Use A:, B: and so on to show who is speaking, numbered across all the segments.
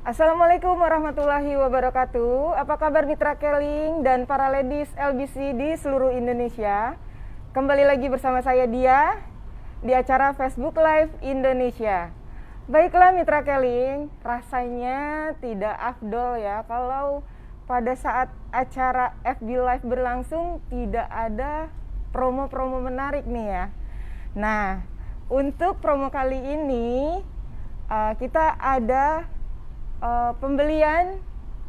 A: Assalamualaikum warahmatullahi wabarakatuh. Apa kabar mitra Keling dan para ladies LBC di seluruh Indonesia? Kembali lagi bersama saya Dia di acara Facebook Live Indonesia. Baiklah mitra Keling, rasanya tidak afdol ya kalau pada saat acara FB Live berlangsung tidak ada promo-promo menarik nih ya. Nah, untuk promo kali ini kita ada pembelian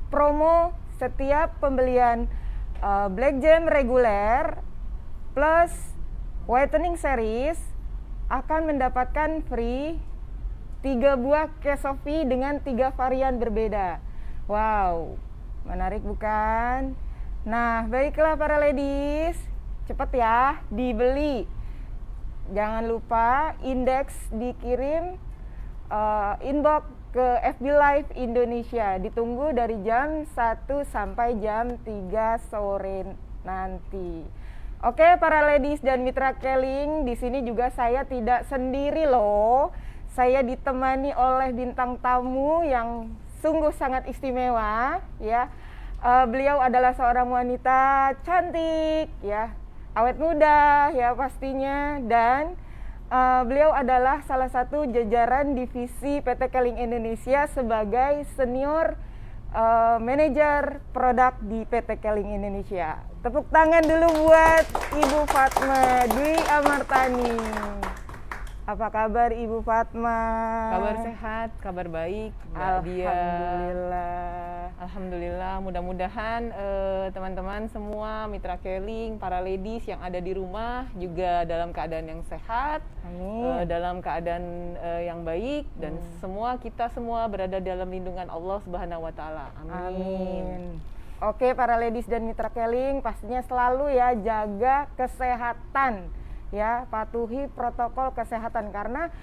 A: promo setiap pembelian Black Gem reguler plus whitening series akan mendapatkan free 3 buah Kesofi dengan 3 varian berbeda. Wow, menarik bukan? Nah, baiklah para ladies, cepet ya dibeli. Jangan lupa indeks dikirim inbox ke FB Live Indonesia. Ditunggu dari jam 1 sampai jam 3 sore nanti. Oke, para ladies dan mitra Keling, di sini juga saya tidak sendiri loh. Saya ditemani oleh bintang tamu yang sungguh sangat istimewa ya. Beliau adalah seorang wanita cantik ya, awet muda ya pastinya, dan beliau adalah salah satu jajaran divisi PT Keling Indonesia sebagai senior manajer produk di PT Keling Indonesia. Tepuk tangan dulu buat Ibu Fatma Dwi Amartani. Apa kabar Ibu Fatma?
B: Kabar sehat, kabar baik, Mbak Dia. Alhamdulillah, mudah-mudahan teman-teman semua, mitra Keling, para ladies yang ada di rumah juga dalam keadaan yang sehat, dalam keadaan yang baik, dan kita semua berada dalam lindungan Allah Subhanahu wa Ta'ala. Amin.
A: Oke, para ladies dan mitra Keling, pastinya selalu ya jaga kesehatan, ya patuhi protokol kesehatan karena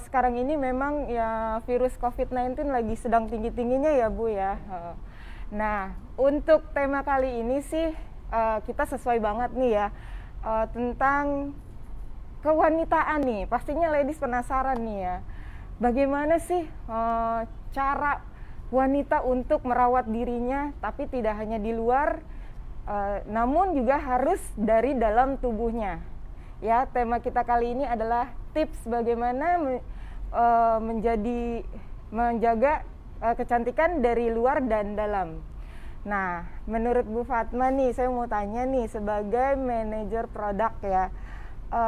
A: sekarang ini memang ya virus COVID-19 lagi sedang tinggi-tingginya ya Bu ya. Nah, untuk tema kali ini sih kita sesuai banget nih ya tentang kewanitaan nih. Pastinya ladies penasaran nih ya, bagaimana sih cara wanita untuk merawat dirinya tapi tidak hanya di luar, namun juga harus dari dalam tubuhnya. Ya, tema kita kali ini adalah tips bagaimana menjaga kecantikan dari luar dan dalam. Nah, menurut Bu Fatma nih, saya mau tanya nih sebagai manajer produk ya,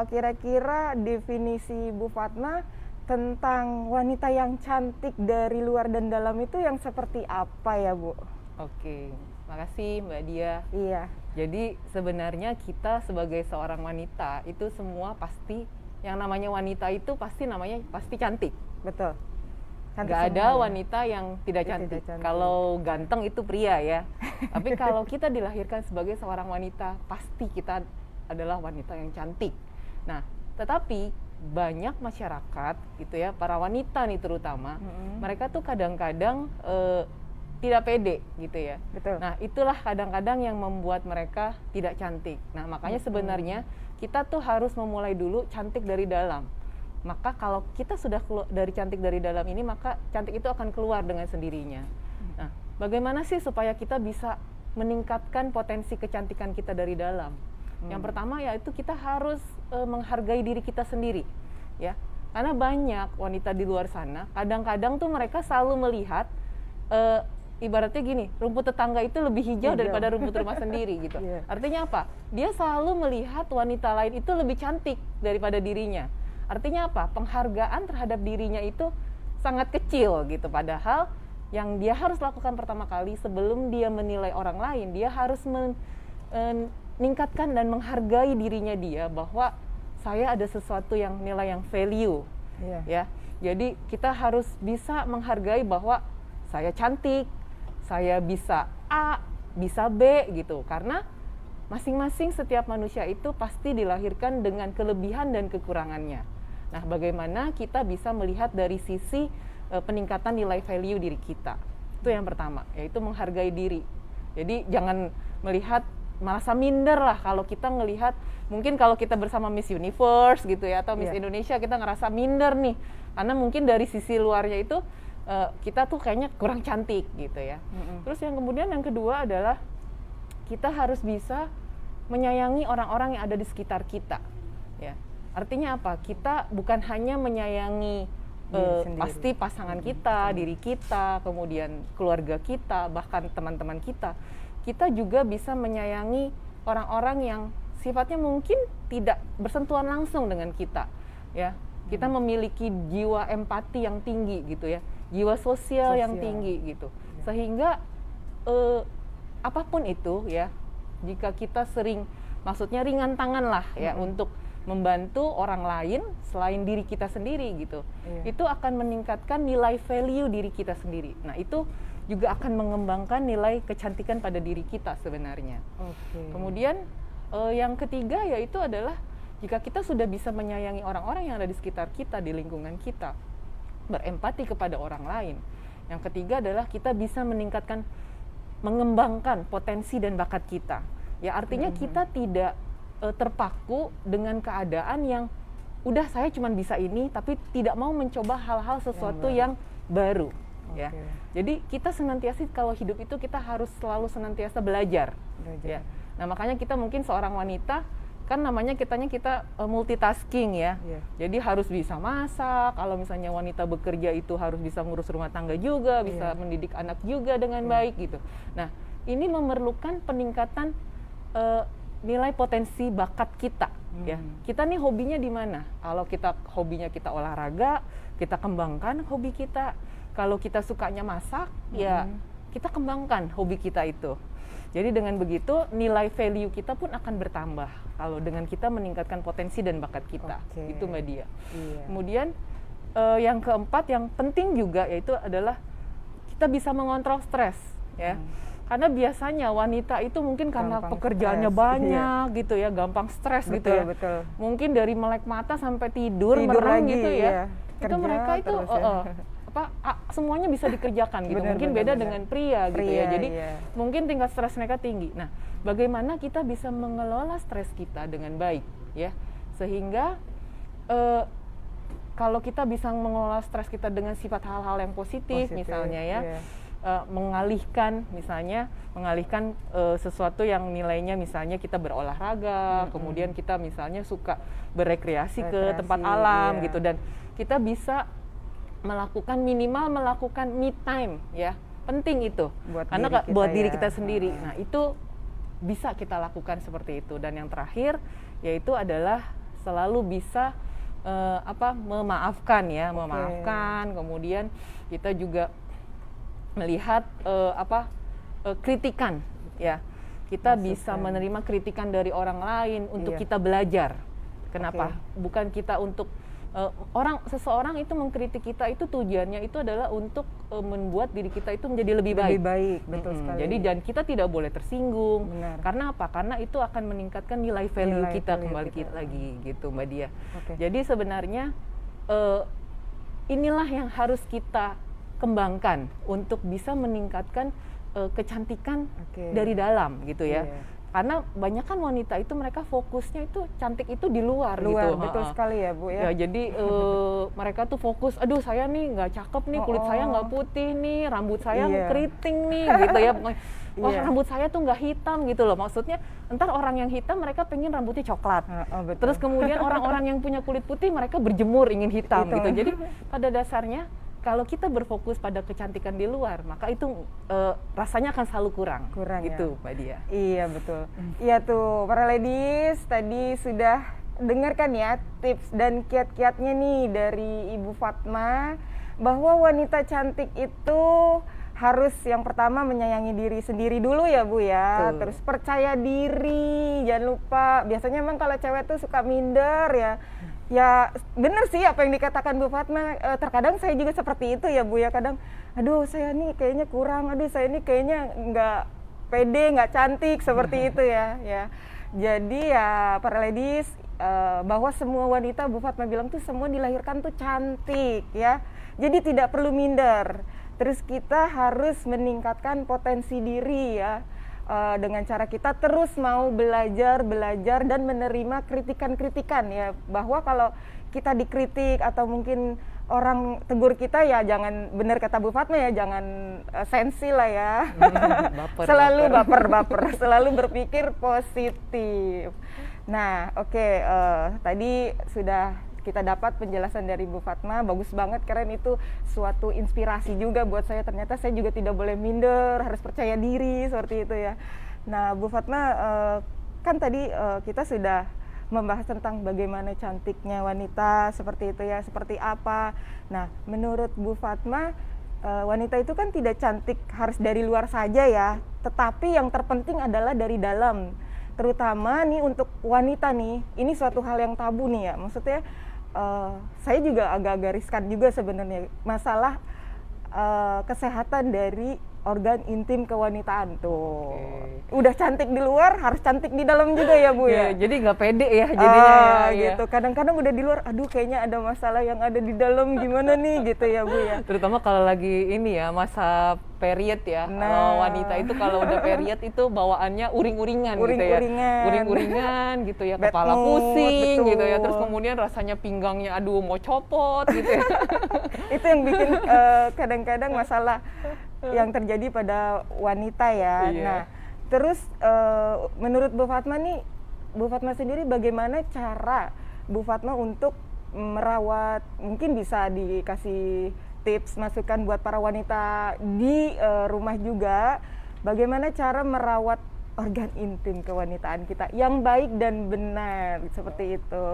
A: kira-kira definisi Bu Fatma tentang wanita yang cantik dari luar dan dalam itu yang seperti apa ya Bu?
B: Oke, makasih Mbak Dia.
A: Iya.
B: Jadi sebenarnya kita sebagai seorang wanita itu semua pasti, yang namanya wanita itu pasti cantik.
A: Betul.
B: Cantik. Gak ada wanita yang tidak cantik. Kalau ganteng itu pria ya. Tapi kalau kita dilahirkan sebagai seorang wanita, pasti kita adalah wanita yang cantik. Nah, tetapi banyak masyarakat gitu ya, para wanita nih terutama, mereka tuh kadang-kadang tidak pede gitu ya.
A: Betul.
B: Nah, itulah kadang-kadang yang membuat mereka tidak cantik. Nah, makanya sebenarnya kita tuh harus memulai dulu cantik dari dalam. Maka kalau kita sudah dari cantik dari dalam ini, maka cantik itu akan keluar dengan sendirinya. Nah, bagaimana sih supaya kita bisa meningkatkan potensi kecantikan kita dari dalam? Yang pertama yaitu kita harus menghargai diri kita sendiri, ya. Karena banyak wanita di luar sana, kadang-kadang tuh mereka selalu melihat ibaratnya gini, rumput tetangga itu lebih hijau daripada rumput rumah sendiri gitu. Artinya apa? Dia selalu melihat wanita lain itu lebih cantik daripada dirinya. Artinya apa? Penghargaan terhadap dirinya itu sangat kecil gitu. Padahal yang dia harus lakukan pertama kali sebelum dia menilai orang lain, dia harus meningkatkan dan menghargai dirinya dia, bahwa saya ada sesuatu yang nilai yang value. Ya. Jadi kita harus bisa menghargai bahwa saya cantik, saya bisa A, bisa B gitu. Karena masing-masing setiap manusia itu pasti dilahirkan dengan kelebihan dan kekurangannya. Nah, bagaimana kita bisa melihat dari sisi peningkatan nilai value diri kita. Itu yang pertama, yaitu menghargai diri. Jadi jangan melihat merasa minder lah kalau kita ngelihat, mungkin kalau kita bersama Miss Universe gitu ya, atau Miss Indonesia, kita ngerasa minder nih. Karena mungkin dari sisi luarnya itu kita tuh kayaknya kurang cantik gitu ya. Terus yang kemudian yang kedua adalah kita harus bisa menyayangi orang-orang yang ada di sekitar kita, ya. Artinya apa? Kita bukan hanya menyayangi pasti pasangan kita, diri kita, kemudian keluarga kita, bahkan teman-teman kita. Kita juga bisa menyayangi orang-orang yang sifatnya mungkin tidak bersentuhan langsung dengan kita, ya. Kita memiliki jiwa empati yang tinggi gitu ya, jiwa sosial yang tinggi gitu. Sehingga apapun itu ya, jika kita sering, maksudnya ringan tangan lah ya untuk membantu orang lain selain diri kita sendiri gitu, itu akan meningkatkan nilai value diri kita sendiri. Nah itu juga akan mengembangkan nilai kecantikan pada diri kita sebenarnya. Kemudian yang ketiga yaitu adalah jika kita sudah bisa menyayangi orang-orang yang ada di sekitar kita, di lingkungan kita, berempati kepada orang lain. Yang ketiga adalah kita bisa mengembangkan potensi dan bakat kita. Ya artinya kita tidak terpaku dengan keadaan yang udah saya cuma bisa ini, tapi tidak mau mencoba hal-hal sesuatu yang baru. Ya. Jadi kita senantiasa kalau hidup itu kita harus selalu senantiasa belajar. Ya. Nah makanya kita mungkin seorang wanita kan namanya kita multitasking ya. Jadi harus bisa masak, kalau misalnya wanita bekerja itu harus bisa ngurus rumah tangga juga, bisa mendidik anak juga dengan baik gitu. Nah, ini memerlukan peningkatan nilai potensi bakat kita ya. Kita nih hobinya di mana? Kalau kita hobinya kita olahraga, kita kembangkan hobi kita. Kalau kita sukanya masak, ya kita kembangkan hobi kita itu. Jadi dengan begitu nilai value kita pun akan bertambah kalau dengan kita meningkatkan potensi dan bakat kita. Itu Mbak Dia. Kemudian yang keempat yang penting juga yaitu adalah kita bisa mengontrol stres ya. Karena biasanya wanita itu mungkin karena pekerjaannya banyak gitu ya, gampang stres gitu ya. Mungkin dari melek mata sampai tidur merem gitu ya. Itu mereka itu semuanya bisa dikerjakan gitu. Mungkin beda dengan pria gitu ya. Jadi mungkin tingkat stres mereka tinggi. Nah, bagaimana kita bisa mengelola stres kita dengan baik ya. Sehingga kalau kita bisa mengelola stres kita dengan sifat hal-hal yang positif misalnya ya. Mengalihkan sesuatu yang nilainya misalnya kita berolahraga, kemudian kita misalnya suka berekreasi ke tempat alam gitu, dan kita bisa minimal melakukan me time ya, penting itu buat diri kita sendiri. Nah itu bisa kita lakukan seperti itu. Dan yang terakhir yaitu adalah selalu bisa memaafkan ya, memaafkan. Kemudian kita juga melihat kritikan ya, kita bisa menerima kritikan dari orang lain untuk kita belajar. Kenapa? Bukan kita untuk seseorang itu mengkritik kita itu tujuannya itu adalah untuk membuat diri kita itu menjadi lebih baik.
A: Betul sekali.
B: Jadi dan kita tidak boleh tersinggung. Karena apa? Karena itu akan meningkatkan nilai value kita lagi gitu Mbak Dia. Jadi sebenarnya inilah yang harus kita kembangkan untuk bisa meningkatkan kecantikan dari dalam gitu ya. Karena banyak kan wanita itu mereka fokusnya itu cantik itu di luar gitu.
A: Betul sekali ya Bu ya.
B: Jadi mereka tuh fokus, aduh saya nih nggak cakep nih, kulit saya nggak putih nih, rambut saya keriting nih gitu ya. Wah rambut saya tuh nggak hitam gitu loh. Maksudnya entar orang yang hitam mereka pengen rambutnya coklat. Terus kemudian orang-orang yang punya kulit putih mereka berjemur ingin hitam gitu. Jadi pada dasarnya kalau kita berfokus pada kecantikan di luar, maka itu rasanya akan selalu kurang gitu, Mbak Dia.
A: Iya betul. Iya tuh, para ladies tadi sudah dengarkan ya tips dan kiat-kiatnya nih dari Ibu Fatma, bahwa wanita cantik itu harus yang pertama menyayangi diri sendiri dulu ya Bu ya. Terus percaya diri, jangan lupa. Biasanya memang kalau cewek tuh suka minder ya. Ya benar sih apa yang dikatakan Bu Fatma, terkadang saya juga seperti itu ya Bu ya, kadang aduh saya nih kayaknya kurang, aduh saya nih kayaknya nggak pede, nggak cantik seperti itu ya. Jadi ya para ladies, bahwa semua wanita Bu Fatma bilang tuh semua dilahirkan tuh cantik ya, jadi tidak perlu minder. Terus kita harus meningkatkan potensi diri ya, dengan cara kita terus mau belajar dan menerima kritikan-kritikan ya, bahwa kalau kita dikritik atau mungkin orang tegur kita ya jangan, bener kata Bu Fatma ya, jangan sensi lah ya. Selalu baper, selalu berpikir positif. Nah, oke, tadi sudah kita dapat penjelasan dari Bu Fatma, bagus banget, keren, itu suatu inspirasi juga buat saya. Ternyata saya juga tidak boleh minder, harus percaya diri seperti itu ya. Nah, Bu Fatma, kan tadi kita sudah membahas tentang bagaimana cantiknya wanita seperti itu ya, seperti apa. Nah, menurut Bu Fatma, wanita itu kan tidak cantik harus dari luar saja ya, tetapi yang terpenting adalah dari dalam. Terutama nih untuk wanita nih, ini suatu hal yang tabu nih ya. Maksudnya saya juga agak-agak riskan juga sebenarnya masalah kesehatan dari organ intim kewanitaan tuh. Udah cantik di luar, harus cantik di dalam juga ya Bu ya.
B: Jadi nggak pede ya jadinya ya.
A: Gitu. Kadang-kadang udah di luar, aduh kayaknya ada masalah yang ada di dalam, gimana nih gitu ya Bu ya.
B: Terutama kalau lagi ini ya, masa period ya. Kalau wanita itu kalau udah period itu bawaannya uring-uringan gitu ya. Uring-uringan gitu ya, kepala pusing gitu ya. Terus kemudian rasanya pinggangnya aduh mau copot gitu ya.
A: Itu yang bikin kadang-kadang masalah yang terjadi pada wanita ya. Nah, terus menurut Bu Fatma nih, Bu Fatma sendiri bagaimana cara Bu Fatma untuk merawat, mungkin bisa dikasih tips, masukan buat para wanita di rumah juga, bagaimana cara merawat organ intim kewanitaan kita yang baik dan benar, seperti itu.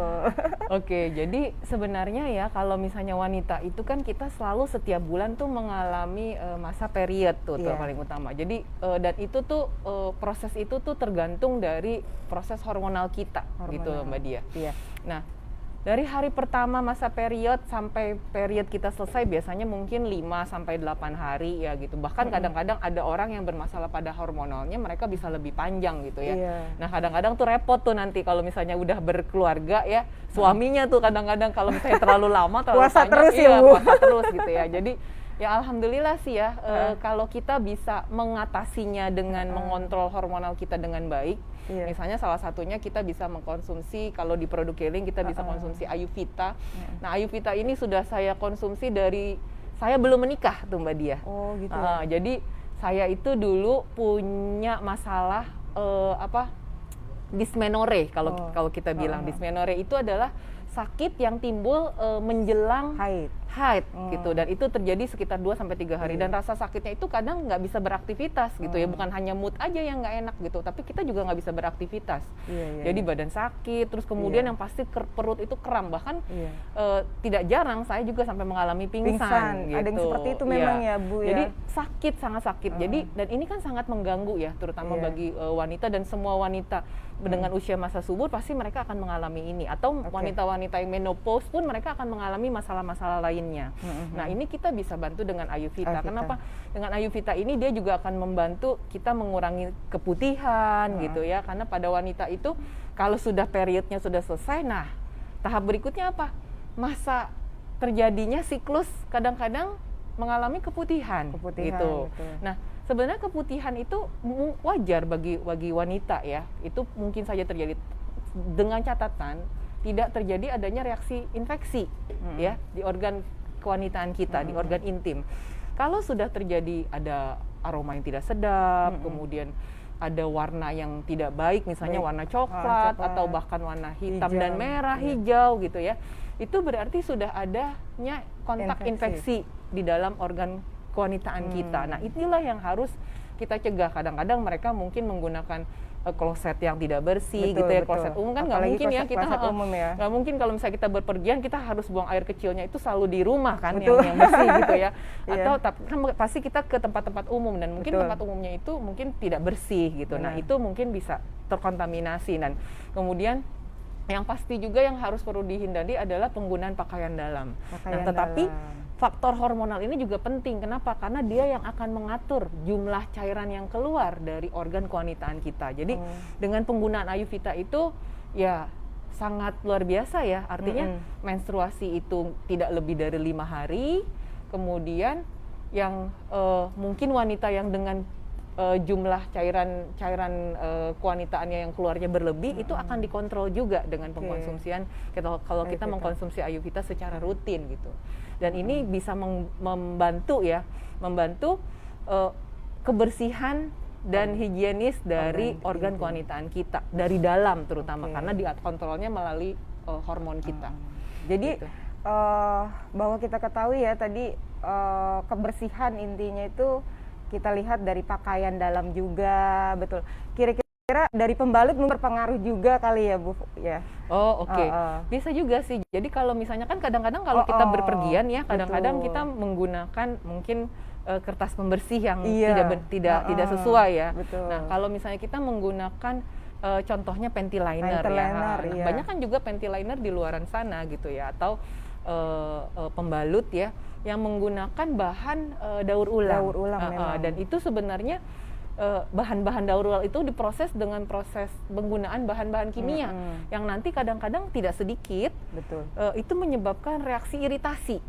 B: Oke, jadi sebenarnya ya kalau misalnya wanita itu kan kita selalu setiap bulan tuh mengalami masa period tuh paling utama. Jadi dan itu tuh proses itu tuh tergantung dari proses hormonal kita gitu Mbak Dia. Nah, dari hari pertama masa period sampai period kita selesai biasanya mungkin 5 sampai 8 hari ya gitu. Bahkan kadang-kadang ada orang yang bermasalah pada hormonalnya, mereka bisa lebih panjang gitu ya. Nah, kadang-kadang tuh repot tuh nanti kalau misalnya udah berkeluarga ya, suaminya tuh kadang-kadang kalau misalnya terlalu lama terlalu
A: puasa
B: panjang,
A: terus ya, Bu.
B: Puasa terus gitu ya. Jadi ya alhamdulillah sih ya, kalau kita bisa mengatasinya dengan mengontrol hormonal kita dengan baik. Misalnya salah satunya kita bisa mengkonsumsi, kalau di produk Keling kita bisa konsumsi Ayurveda. Nah, Ayurveda ini sudah saya konsumsi dari saya belum menikah tuh Mbak Dia.
A: Oh gitu.
B: Jadi saya itu dulu punya masalah dysmenorrhea kalau kita bilang. Dysmenorrhea itu adalah sakit yang timbul menjelang haid gitu, dan itu terjadi sekitar 2 sampai 3 hari dan rasa sakitnya itu kadang nggak bisa beraktivitas gitu ya, bukan hanya mood aja yang nggak enak gitu, tapi kita juga nggak bisa beraktivitas. Jadi badan sakit, terus kemudian yang pasti perut itu kram, bahkan tidak jarang saya juga sampai mengalami pingsan gitu.
A: Ada yang seperti itu memang ya Bu ya.
B: Jadi sakit, sangat sakit. Jadi dan ini kan sangat mengganggu ya, terutama bagi wanita, dan semua wanita dengan usia masa subur pasti mereka akan mengalami ini, atau wanita-wanita yang menopause pun mereka akan mengalami masalah-masalah lainnya. Nah, ini kita bisa bantu dengan Ayurveda. Kenapa? Dengan Ayurveda ini dia juga akan membantu kita mengurangi keputihan gitu ya, karena pada wanita itu kalau sudah periodnya sudah selesai, nah tahap berikutnya apa? Masa terjadinya siklus kadang-kadang mengalami keputihan gitu. Betul. Nah, sebenarnya keputihan itu wajar bagi wanita ya. Itu mungkin saja terjadi dengan catatan tidak terjadi adanya reaksi infeksi ya di organ kewanitaan kita, di organ intim. Kalau sudah terjadi ada aroma yang tidak sedap, kemudian ada warna yang tidak baik, misalnya warna coklat atau bahkan warna hitam dan merah, hijau gitu ya. Itu berarti sudah adanya kontak infeksi di dalam organ kewanitaan kita. Nah, inilah yang harus kita cegah. Kadang-kadang mereka mungkin menggunakan kloset yang tidak bersih gitu ya. Kloset umum kan nggak mungkin ya, kita nggak mungkin kalau misalnya kita berpergian kita harus buang air kecilnya itu selalu di rumah kan, yang bersih gitu ya. Atau kan pasti kita ke tempat-tempat umum, dan mungkin tempat umumnya itu mungkin tidak bersih gitu. Nah, itu mungkin bisa terkontaminasi. Dan kemudian yang pasti juga yang harus perlu dihindari adalah penggunaan pakaian dalam. Tetapi faktor hormonal ini juga penting. Kenapa? Karena dia yang akan mengatur jumlah cairan yang keluar dari organ kewanitaan kita. Jadi dengan penggunaan Ayurveda itu ya sangat luar biasa ya. Artinya menstruasi itu tidak lebih dari 5 hari. Kemudian yang mungkin wanita yang dengan jumlah cairan kewanitaannya yang keluarnya berlebih, itu akan dikontrol juga dengan pengkonsumsian kalau kita mengkonsumsi Ayurveda secara rutin gitu. Dan ini bisa membantu ya, membantu kebersihan dan higienis dari organ kewanitaan kita dari dalam terutama karena dikontrolnya melalui hormon kita.
A: Jadi
B: gitu.
A: Bahwa kita ketahui ya tadi kebersihan intinya itu kita lihat dari pakaian dalam juga, betul. Kira-kira dari pembalut berpengaruh juga kali ya Bu ya.
B: Oh oke. Bisa juga sih. Jadi kalau misalnya kan kadang-kadang kalau kita berpergian ya, kadang-kadang kita menggunakan mungkin kertas pembersih yang tidak sesuai ya.
A: Betul.
B: Nah kalau misalnya kita menggunakan contohnya panty liner ya. Nah, banyak kan juga panty liner di luaran sana gitu ya, atau pembalut ya yang menggunakan bahan daur ulang. Dan itu sebenarnya bahan-bahan daur ulang itu diproses dengan proses penggunaan bahan-bahan kimia yang nanti kadang-kadang tidak sedikit itu menyebabkan reaksi iritasi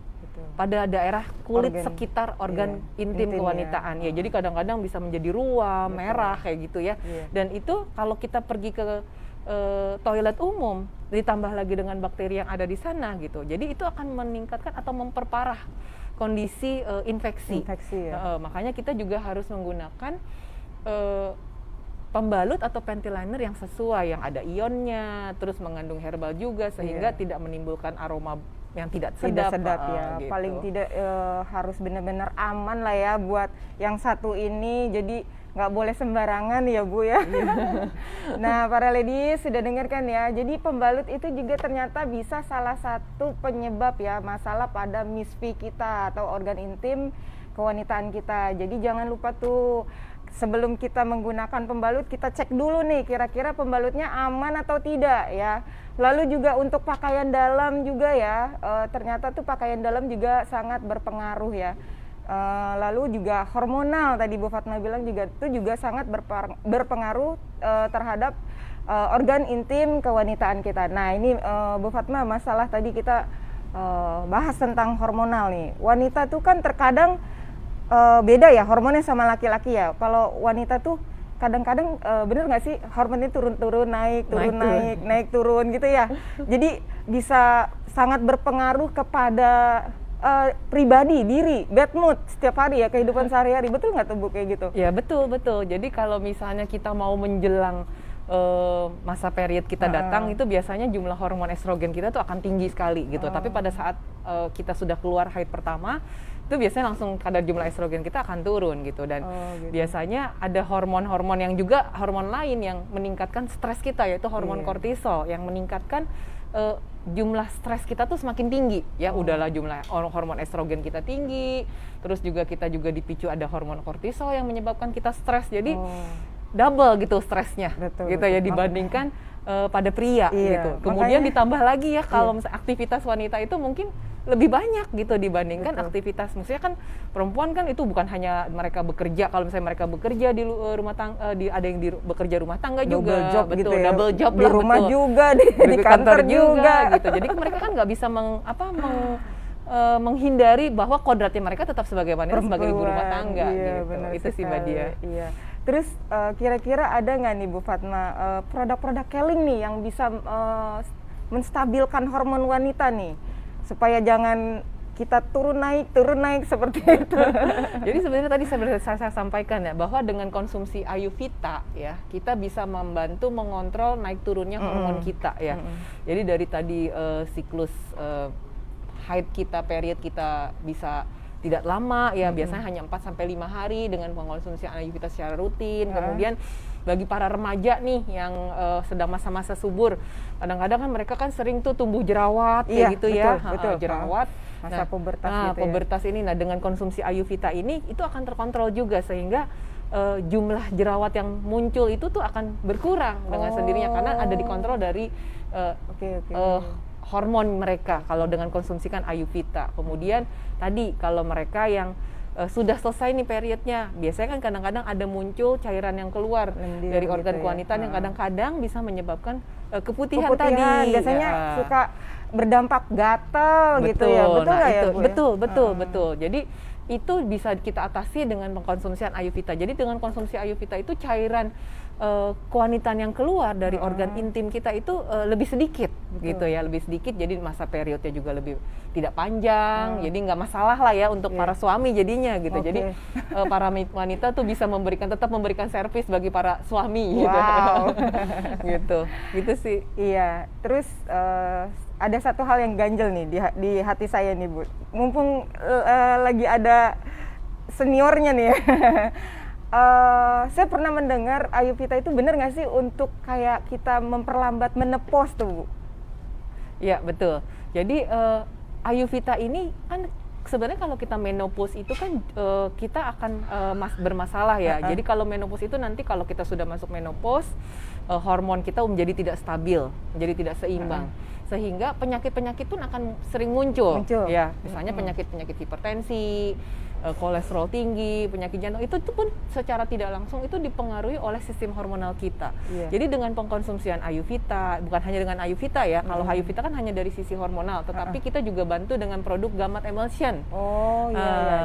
B: pada daerah kulit sekitar organ intim kewanitaan ya. Jadi kadang-kadang bisa menjadi ruam, merah kayak gitu ya. Dan itu kalau kita pergi ke toilet umum ditambah lagi dengan bakteri yang ada di sana gitu. Jadi itu akan meningkatkan atau memperparah kondisi infeksi ya. Makanya kita juga harus menggunakan pembalut atau panty liner yang sesuai, yang ada ionnya, terus mengandung herbal juga sehingga tidak menimbulkan aroma yang tidak sedap
A: ya. Gitu. Paling tidak harus benar-benar aman lah ya buat yang satu ini. Jadi nggak boleh sembarangan ya Bu ya. Nah para ladies sudah dengarkan ya. Jadi pembalut itu juga ternyata bisa salah satu penyebab ya masalah pada misfi kita atau organ intim kewanitaan kita. Jadi jangan lupa tuh sebelum kita menggunakan pembalut kita cek dulu nih kira-kira pembalutnya aman atau tidak ya. Lalu juga untuk pakaian dalam juga ya, ternyata tuh pakaian dalam juga sangat berpengaruh ya. Lalu juga hormonal tadi Bu Fatma bilang juga itu juga sangat berpengaruh terhadap organ intim kewanitaan kita. Nah ini Bu Fatma masalah tadi kita bahas tentang hormonal nih. Wanita tuh kan terkadang beda ya hormonnya sama laki-laki ya. Kalau wanita tuh kadang-kadang bener nggak sih hormonnya turun-turun naik turun gitu ya. Jadi bisa sangat berpengaruh kepada pribadi diri, bad mood setiap hari ya kehidupan sehari-hari. Betul nggak tuh Bu kayak gitu?
B: Ya betul. Jadi kalau misalnya kita mau menjelang masa period kita datang itu biasanya jumlah hormon estrogen kita tuh akan tinggi sekali gitu. Tapi pada saat kita sudah keluar haid pertama itu biasanya langsung kadar jumlah estrogen kita akan turun gitu. Dan biasanya ada hormon-hormon yang juga hormon lain yang meningkatkan stres kita, yaitu hormon kortisol yang meningkatkan jumlah stres kita tuh semakin tinggi ya. Udahlah jumlah hormon estrogen kita tinggi, terus juga kita juga dipicu ada hormon kortisol yang menyebabkan kita stres. Jadi double gitu stresnya gitu ya dibandingkan pada pria gitu. Kemudian ditambah lagi ya kalau misalnya aktivitas wanita itu mungkin lebih banyak gitu dibandingkan aktivitas, maksudnya kan perempuan kan itu bukan hanya mereka bekerja, kalau misalnya mereka bekerja di rumah tangga, ada yang bekerja rumah tangga juga,
A: double job gitu ya,
B: double job
A: di rumah juga di kantor juga
B: gitu. Jadi mereka kan nggak bisa menghindari bahwa kodratnya mereka tetap sebagai wanita, sebagai ibu rumah tangga gitu. Itu sih Mbak Dia.
A: Iya. Terus kira-kira ada nggak nih Bu Fatma produk-produk Keling nih yang bisa menstabilkan hormon wanita nih supaya jangan kita turun naik seperti itu.
B: Jadi sebenarnya tadi saya sampaikan ya bahwa dengan konsumsi Ayurveda ya kita bisa membantu mengontrol naik turunnya hormon kita ya. Jadi dari tadi siklus haid kita, period kita bisa tidak lama ya, biasanya hanya 4 sampai 5 hari dengan mengkonsumsi Ayurveda secara rutin. Kemudian bagi para remaja nih yang sedang masa-masa subur, kadang-kadang kan mereka kan sering tuh tumbuh jerawat kayak gitu
A: betul.
B: Jerawat
A: masa pubertas gitu ya.
B: Pubertas ini, nah dengan konsumsi Ayurveda ini itu akan terkontrol juga sehingga jumlah jerawat yang muncul itu tuh akan berkurang dengan sendirinya karena ada dikontrol dari hormon mereka kalau dengan konsumsikan Ayurveda. Kemudian tadi kalau mereka yang sudah selesai nih periodnya, biasanya kan kadang-kadang ada muncul cairan yang keluar dari organ
A: gitu
B: kewanitaan yang kadang-kadang bisa menyebabkan keputihan tadi.
A: Biasanya suka berdampak gatal gitu ya, betul nggak ya Bu?
B: Betul. Jadi itu bisa kita atasi dengan pengkonsumsian Ayurveda. Jadi dengan konsumsi Ayurveda itu cairan kewanitaan yang keluar dari organ intim kita itu lebih sedikit. Gitu ya, lebih sedikit, jadi masa periodnya juga lebih tidak panjang, jadi nggak masalah lah ya untuk para suami jadinya gitu. Jadi para wanita tuh bisa tetap memberikan servis bagi para suami gitu. Gitu sih.
A: Iya, terus ada satu hal yang ganjel nih di hati saya nih Bu, mumpung lagi ada seniornya nih ya. Saya pernah mendengar Ayurveda itu benar nggak sih untuk kayak kita memperlambat menopause tuh Bu?
B: Iya betul. Jadi Ayurveda ini kan sebenarnya kalau kita menopause itu kan kita akan bermasalah ya. Jadi kalau menopause itu nanti kalau kita sudah masuk menopause, hormon kita menjadi tidak stabil, menjadi tidak seimbang. Sehingga penyakit-penyakit pun akan sering muncul. Ya, misalnya penyakit-penyakit hipertensi, kolesterol tinggi, penyakit jantung, itu pun secara tidak langsung itu dipengaruhi oleh sistem hormonal kita. Jadi dengan pengkonsumsian Ayurveda, bukan hanya dengan Ayurveda ya, kalau Ayurveda kan hanya dari sisi hormonal, tetapi kita juga bantu dengan produk Gamat Emulsion.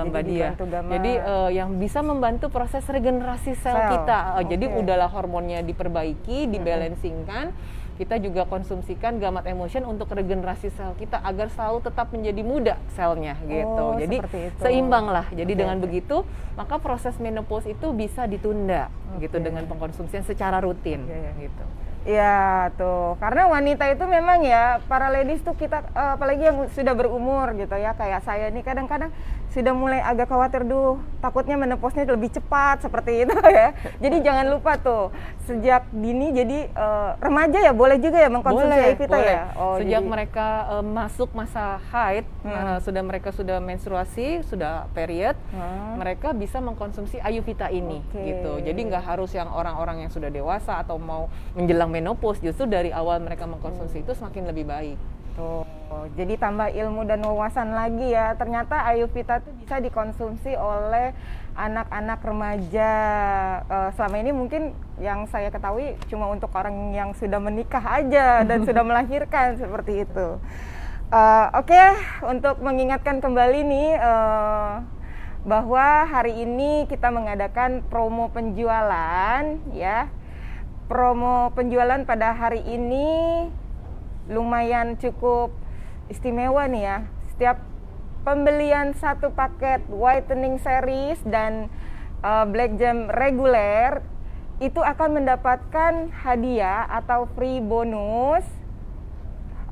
B: Mbak Dia. Jadi yang bisa membantu proses regenerasi sel kita. Jadi udahlah hormonnya diperbaiki, dibalancingkan. Kita juga konsumsikan Gamat Emulsion untuk regenerasi sel kita agar selalu tetap menjadi muda selnya gitu. Jadi seimbang lah. Jadi dengan begitu maka proses menopause itu bisa ditunda gitu dengan pengkonsumsian secara rutin gitu.
A: Iya tuh, karena wanita itu memang ya, para ladies tuh kita apalagi yang sudah berumur gitu ya, kayak saya nih kadang-kadang sudah mulai agak khawatir, takutnya menopause-nya lebih cepat seperti itu ya. Jadi jangan lupa tuh, sejak dini jadi remaja ya boleh juga ya mengkonsumsi Ayurveda ya.
B: Sejak mereka masuk masa haid, mereka sudah menstruasi, sudah period, mereka bisa mengkonsumsi Ayurveda ini gitu. Jadi nggak harus yang orang-orang yang sudah dewasa atau mau menjelang menopause, justru dari awal mereka mengkonsumsi itu semakin lebih baik.
A: Tuh, jadi tambah ilmu dan wawasan lagi ya. Ternyata Ayurveda itu bisa dikonsumsi oleh anak-anak remaja. Selama ini mungkin yang saya ketahui cuma untuk orang yang sudah menikah aja dan sudah melahirkan seperti itu. Oke, untuk mengingatkan kembali nih bahwa hari ini kita mengadakan promo penjualan ya. Promo penjualan pada hari ini lumayan cukup istimewa nih ya. Setiap pembelian satu paket whitening series dan black gem reguler itu akan mendapatkan hadiah atau free bonus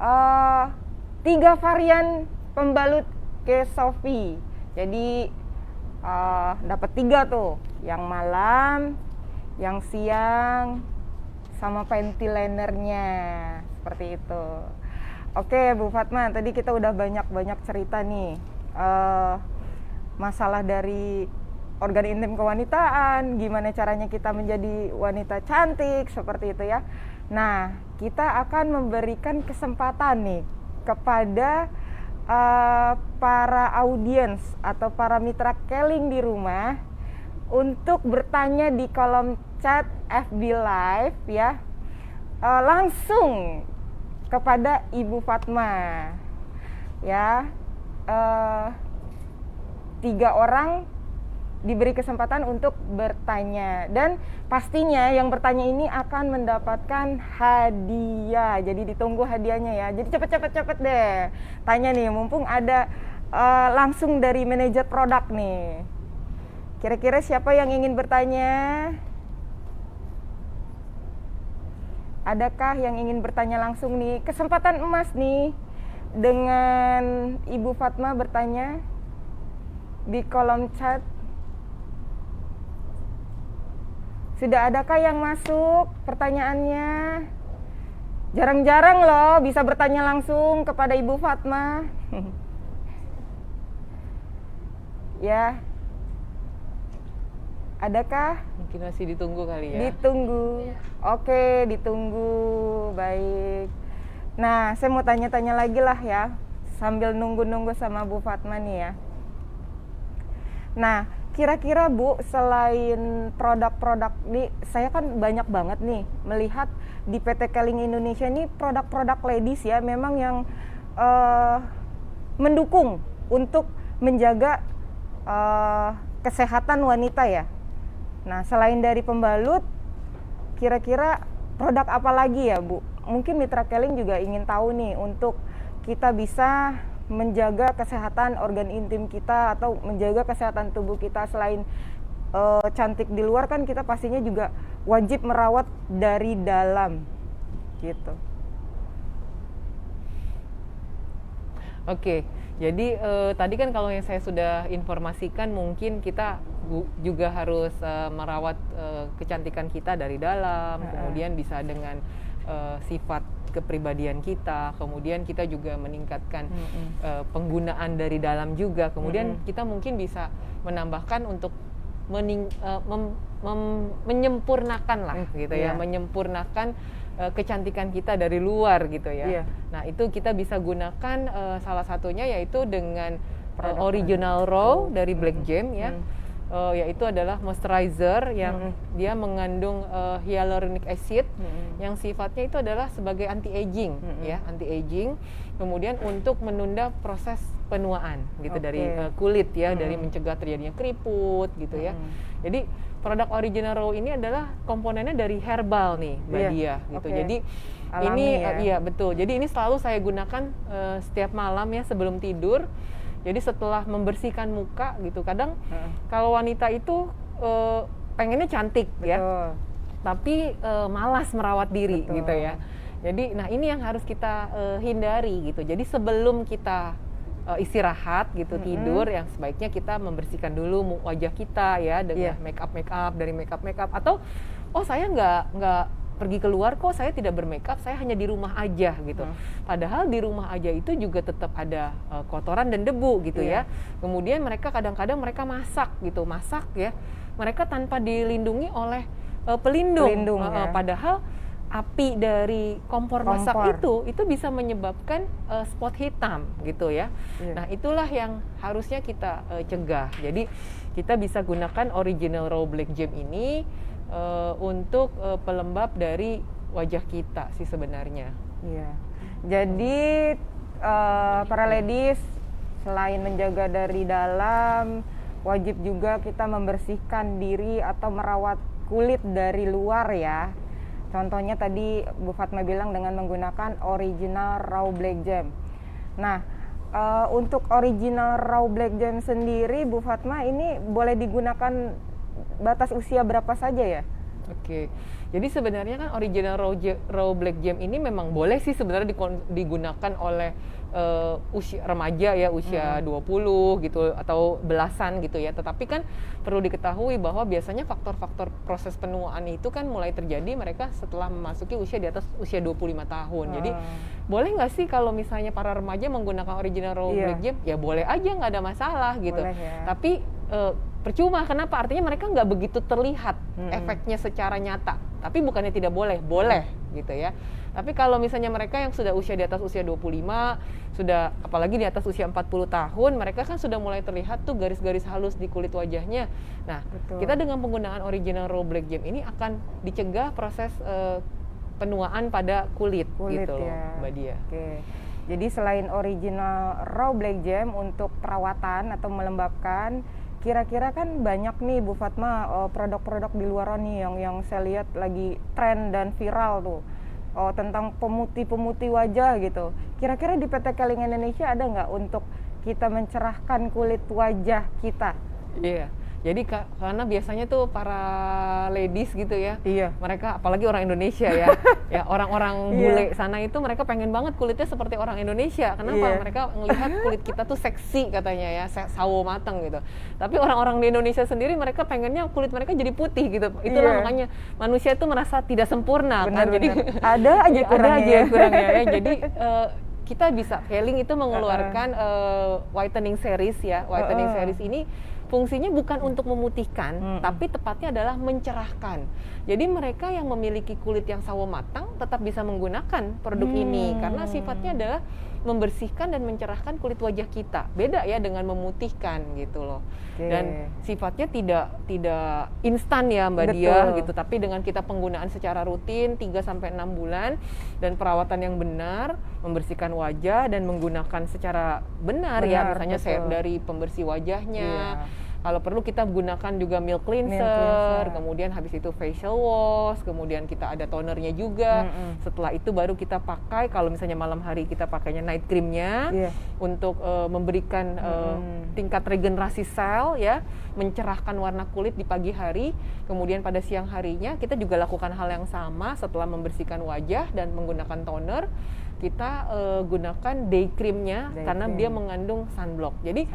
A: 3 varian pembalut Kesofi. Jadi dapat 3 tuh, yang malam, yang siang, sama panty linernya seperti itu. Oke Bu Fatma, tadi kita udah banyak cerita nih masalah dari organ intim kewanitaan, gimana caranya kita menjadi wanita cantik seperti itu ya. Nah, kita akan memberikan kesempatan nih kepada para audiens atau para mitra Keling di rumah untuk bertanya di kolom chat FB Live ya, langsung kepada Ibu Fatma ya. 3 orang diberi kesempatan untuk bertanya, dan pastinya yang bertanya ini akan mendapatkan hadiah. Jadi ditunggu hadiahnya ya. Jadi cepet deh tanya nih, mumpung ada langsung dari manajer produk nih. Kira-kira siapa yang ingin bertanya? Adakah yang ingin bertanya langsung nih? Kesempatan emas nih dengan Ibu Fatma bertanya di kolom chat. Sudah adakah yang masuk pertanyaannya? Jarang-jarang loh bisa bertanya langsung kepada Ibu Fatma. Ya. Adakah?
B: Mungkin masih ditunggu kali ya.
A: Ditunggu. Oke, ditunggu. Baik. Nah, saya mau tanya-tanya lagi lah ya, sambil nunggu-nunggu sama Bu Fatma nih ya. Nah, kira-kira Bu, selain produk-produk nih, saya kan banyak banget nih melihat di PT Keling Indonesia ini produk-produk ladies ya, memang yang mendukung untuk menjaga kesehatan wanita ya. Nah, selain dari pembalut, kira-kira produk apa lagi ya Bu? Mungkin Mitra Keling juga ingin tahu nih untuk kita bisa menjaga kesehatan organ intim kita atau menjaga kesehatan tubuh kita. Selain cantik di luar kan kita pastinya juga wajib merawat dari dalam gitu.
B: Oke, jadi tadi kan kalau yang saya sudah informasikan mungkin kita juga harus merawat kecantikan kita dari dalam, kemudian bisa dengan sifat kepribadian kita, kemudian kita juga meningkatkan penggunaan dari dalam juga, kemudian kita mungkin bisa menambahkan untuk menyempurnakan lah gitu ya, menyempurnakan kecantikan kita dari luar gitu ya. Nah itu kita bisa gunakan salah satunya yaitu dengan Original Raw dari Black Gem ya, yaitu adalah moisturizer yang dia mengandung hyaluronic acid yang sifatnya itu adalah sebagai anti-aging ya, anti-aging, kemudian untuk menunda proses penuaan gitu dari kulit ya, dari mencegah terjadinya keriput gitu ya. Jadi produk Original Raw ini adalah komponennya dari herbal nih Mbak Dia gitu. Jadi alami ini iya betul. Jadi ini selalu saya gunakan setiap malam ya sebelum tidur. Jadi setelah membersihkan muka gitu. Kadang kalau wanita itu pengennya cantik ya. Tapi malas merawat diri gitu ya. Jadi nah ini yang harus kita hindari gitu. Jadi sebelum kita istirahat gitu, tidur, yang sebaiknya kita membersihkan dulu wajah kita ya dengan make up atau saya nggak pergi keluar kok, saya tidak bermakeup, saya hanya di rumah aja gitu. Padahal di rumah aja itu juga tetap ada kotoran dan debu gitu ya. Kemudian mereka kadang-kadang mereka masak ya, mereka tanpa dilindungi oleh pelindung ya. Padahal api dari kompor masak itu bisa menyebabkan spot hitam gitu ya. Nah itulah yang harusnya kita cegah. Jadi kita bisa gunakan Original Raw Black Gem ini untuk pelembab dari wajah kita sih sebenarnya. Iya.
A: Jadi para ladies selain menjaga dari dalam, wajib juga kita membersihkan diri atau merawat kulit dari luar ya. Contohnya tadi Bu Fatma bilang dengan menggunakan Original Raw Black Gem. Nah, untuk Original Raw Black Gem sendiri, Bu Fatma ini boleh digunakan batas usia berapa saja ya?
B: Oke, jadi sebenarnya kan Original Raw Black Gem ini memang boleh sih sebenarnya digunakan oleh usia remaja ya, usia 20 gitu atau belasan gitu ya. Tetapi kan perlu diketahui bahwa biasanya faktor-faktor proses penuaan itu kan mulai terjadi mereka setelah memasuki usia di atas usia 25 tahun. Jadi boleh nggak sih kalau misalnya para remaja menggunakan Original Raw Black Gem? Ya boleh aja, nggak ada masalah gitu. Boleh, ya. Tapi percuma, kenapa? Artinya mereka nggak begitu terlihat efeknya secara nyata. Tapi bukannya tidak boleh, boleh gitu ya. Tapi kalau misalnya mereka yang sudah usia di atas usia 25, sudah apalagi di atas usia 40 tahun, mereka kan sudah mulai terlihat tuh garis-garis halus di kulit wajahnya. Nah, kita dengan penggunaan Original Raw Black Gem ini akan dicegah proses penuaan pada kulit gitu loh, Mbak Dia.
A: Jadi selain Original Raw Black Gem untuk perawatan atau melembabkan, kira-kira kan banyak nih Bu Fatma produk-produk di luar nih yang saya lihat lagi tren dan viral tuh. Tentang pemutih wajah gitu. Kira-kira di PT Keling Indonesia ada nggak untuk kita mencerahkan kulit wajah kita?
B: Iya. Jadi karena biasanya tuh para ladies gitu ya, mereka apalagi orang Indonesia ya, ya orang-orang bule sana itu mereka pengen banget kulitnya seperti orang Indonesia. Kenapa? Mereka melihat kulit kita tuh seksi katanya ya, sawo matang gitu. Tapi orang-orang di Indonesia sendiri mereka pengennya kulit mereka jadi putih gitu. Itulah makanya manusia itu merasa tidak sempurna.
A: Benar,
B: kan? Jadi
A: ada aja kurangnya
B: ya. Jadi kita bisa, Keling itu mengeluarkan whitening series ya. Whitening series ini fungsinya bukan untuk memutihkan, tapi tepatnya adalah mencerahkan. Jadi mereka yang memiliki kulit yang sawo matang tetap bisa menggunakan produk ini karena sifatnya adalah membersihkan dan mencerahkan kulit wajah kita. Beda ya dengan memutihkan gitu loh. Dan sifatnya tidak instan ya Mbak Dia gitu, tapi dengan kita penggunaan secara rutin 3 sampai 6 bulan dan perawatan yang benar, membersihkan wajah dan menggunakan secara benar ya, misalnya dari pembersih wajahnya, Kalau perlu kita gunakan juga milk cleanser, kemudian habis itu facial wash, kemudian kita ada tonernya juga. Setelah itu baru kita pakai, kalau misalnya malam hari kita pakainya night creamnya untuk memberikan tingkat regenerasi sel ya, mencerahkan warna kulit di pagi hari. Kemudian pada siang harinya kita juga lakukan hal yang sama setelah membersihkan wajah dan menggunakan toner. Kita gunakan day creamnya karena dia mengandung sunblock. Jadi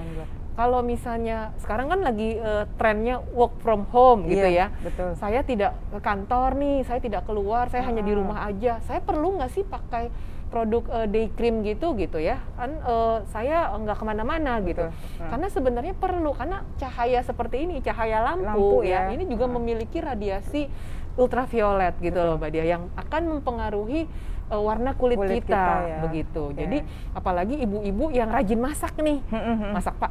B: kalau misalnya sekarang kan lagi trennya work from home gitu ya.
A: Betul.
B: Saya tidak ke kantor nih, saya tidak keluar, saya hanya di rumah aja. Saya perlu nggak sih pakai produk day cream gitu ya? Kan saya nggak kemana-mana gitu. Karena sebenarnya perlu, karena cahaya seperti ini, cahaya lampu ya, ini juga memiliki radiasi ultraviolet gitu loh Mbak Dia, yang akan mempengaruhi warna kulit kita ya. Begitu. Jadi apalagi ibu-ibu yang rajin masak nih,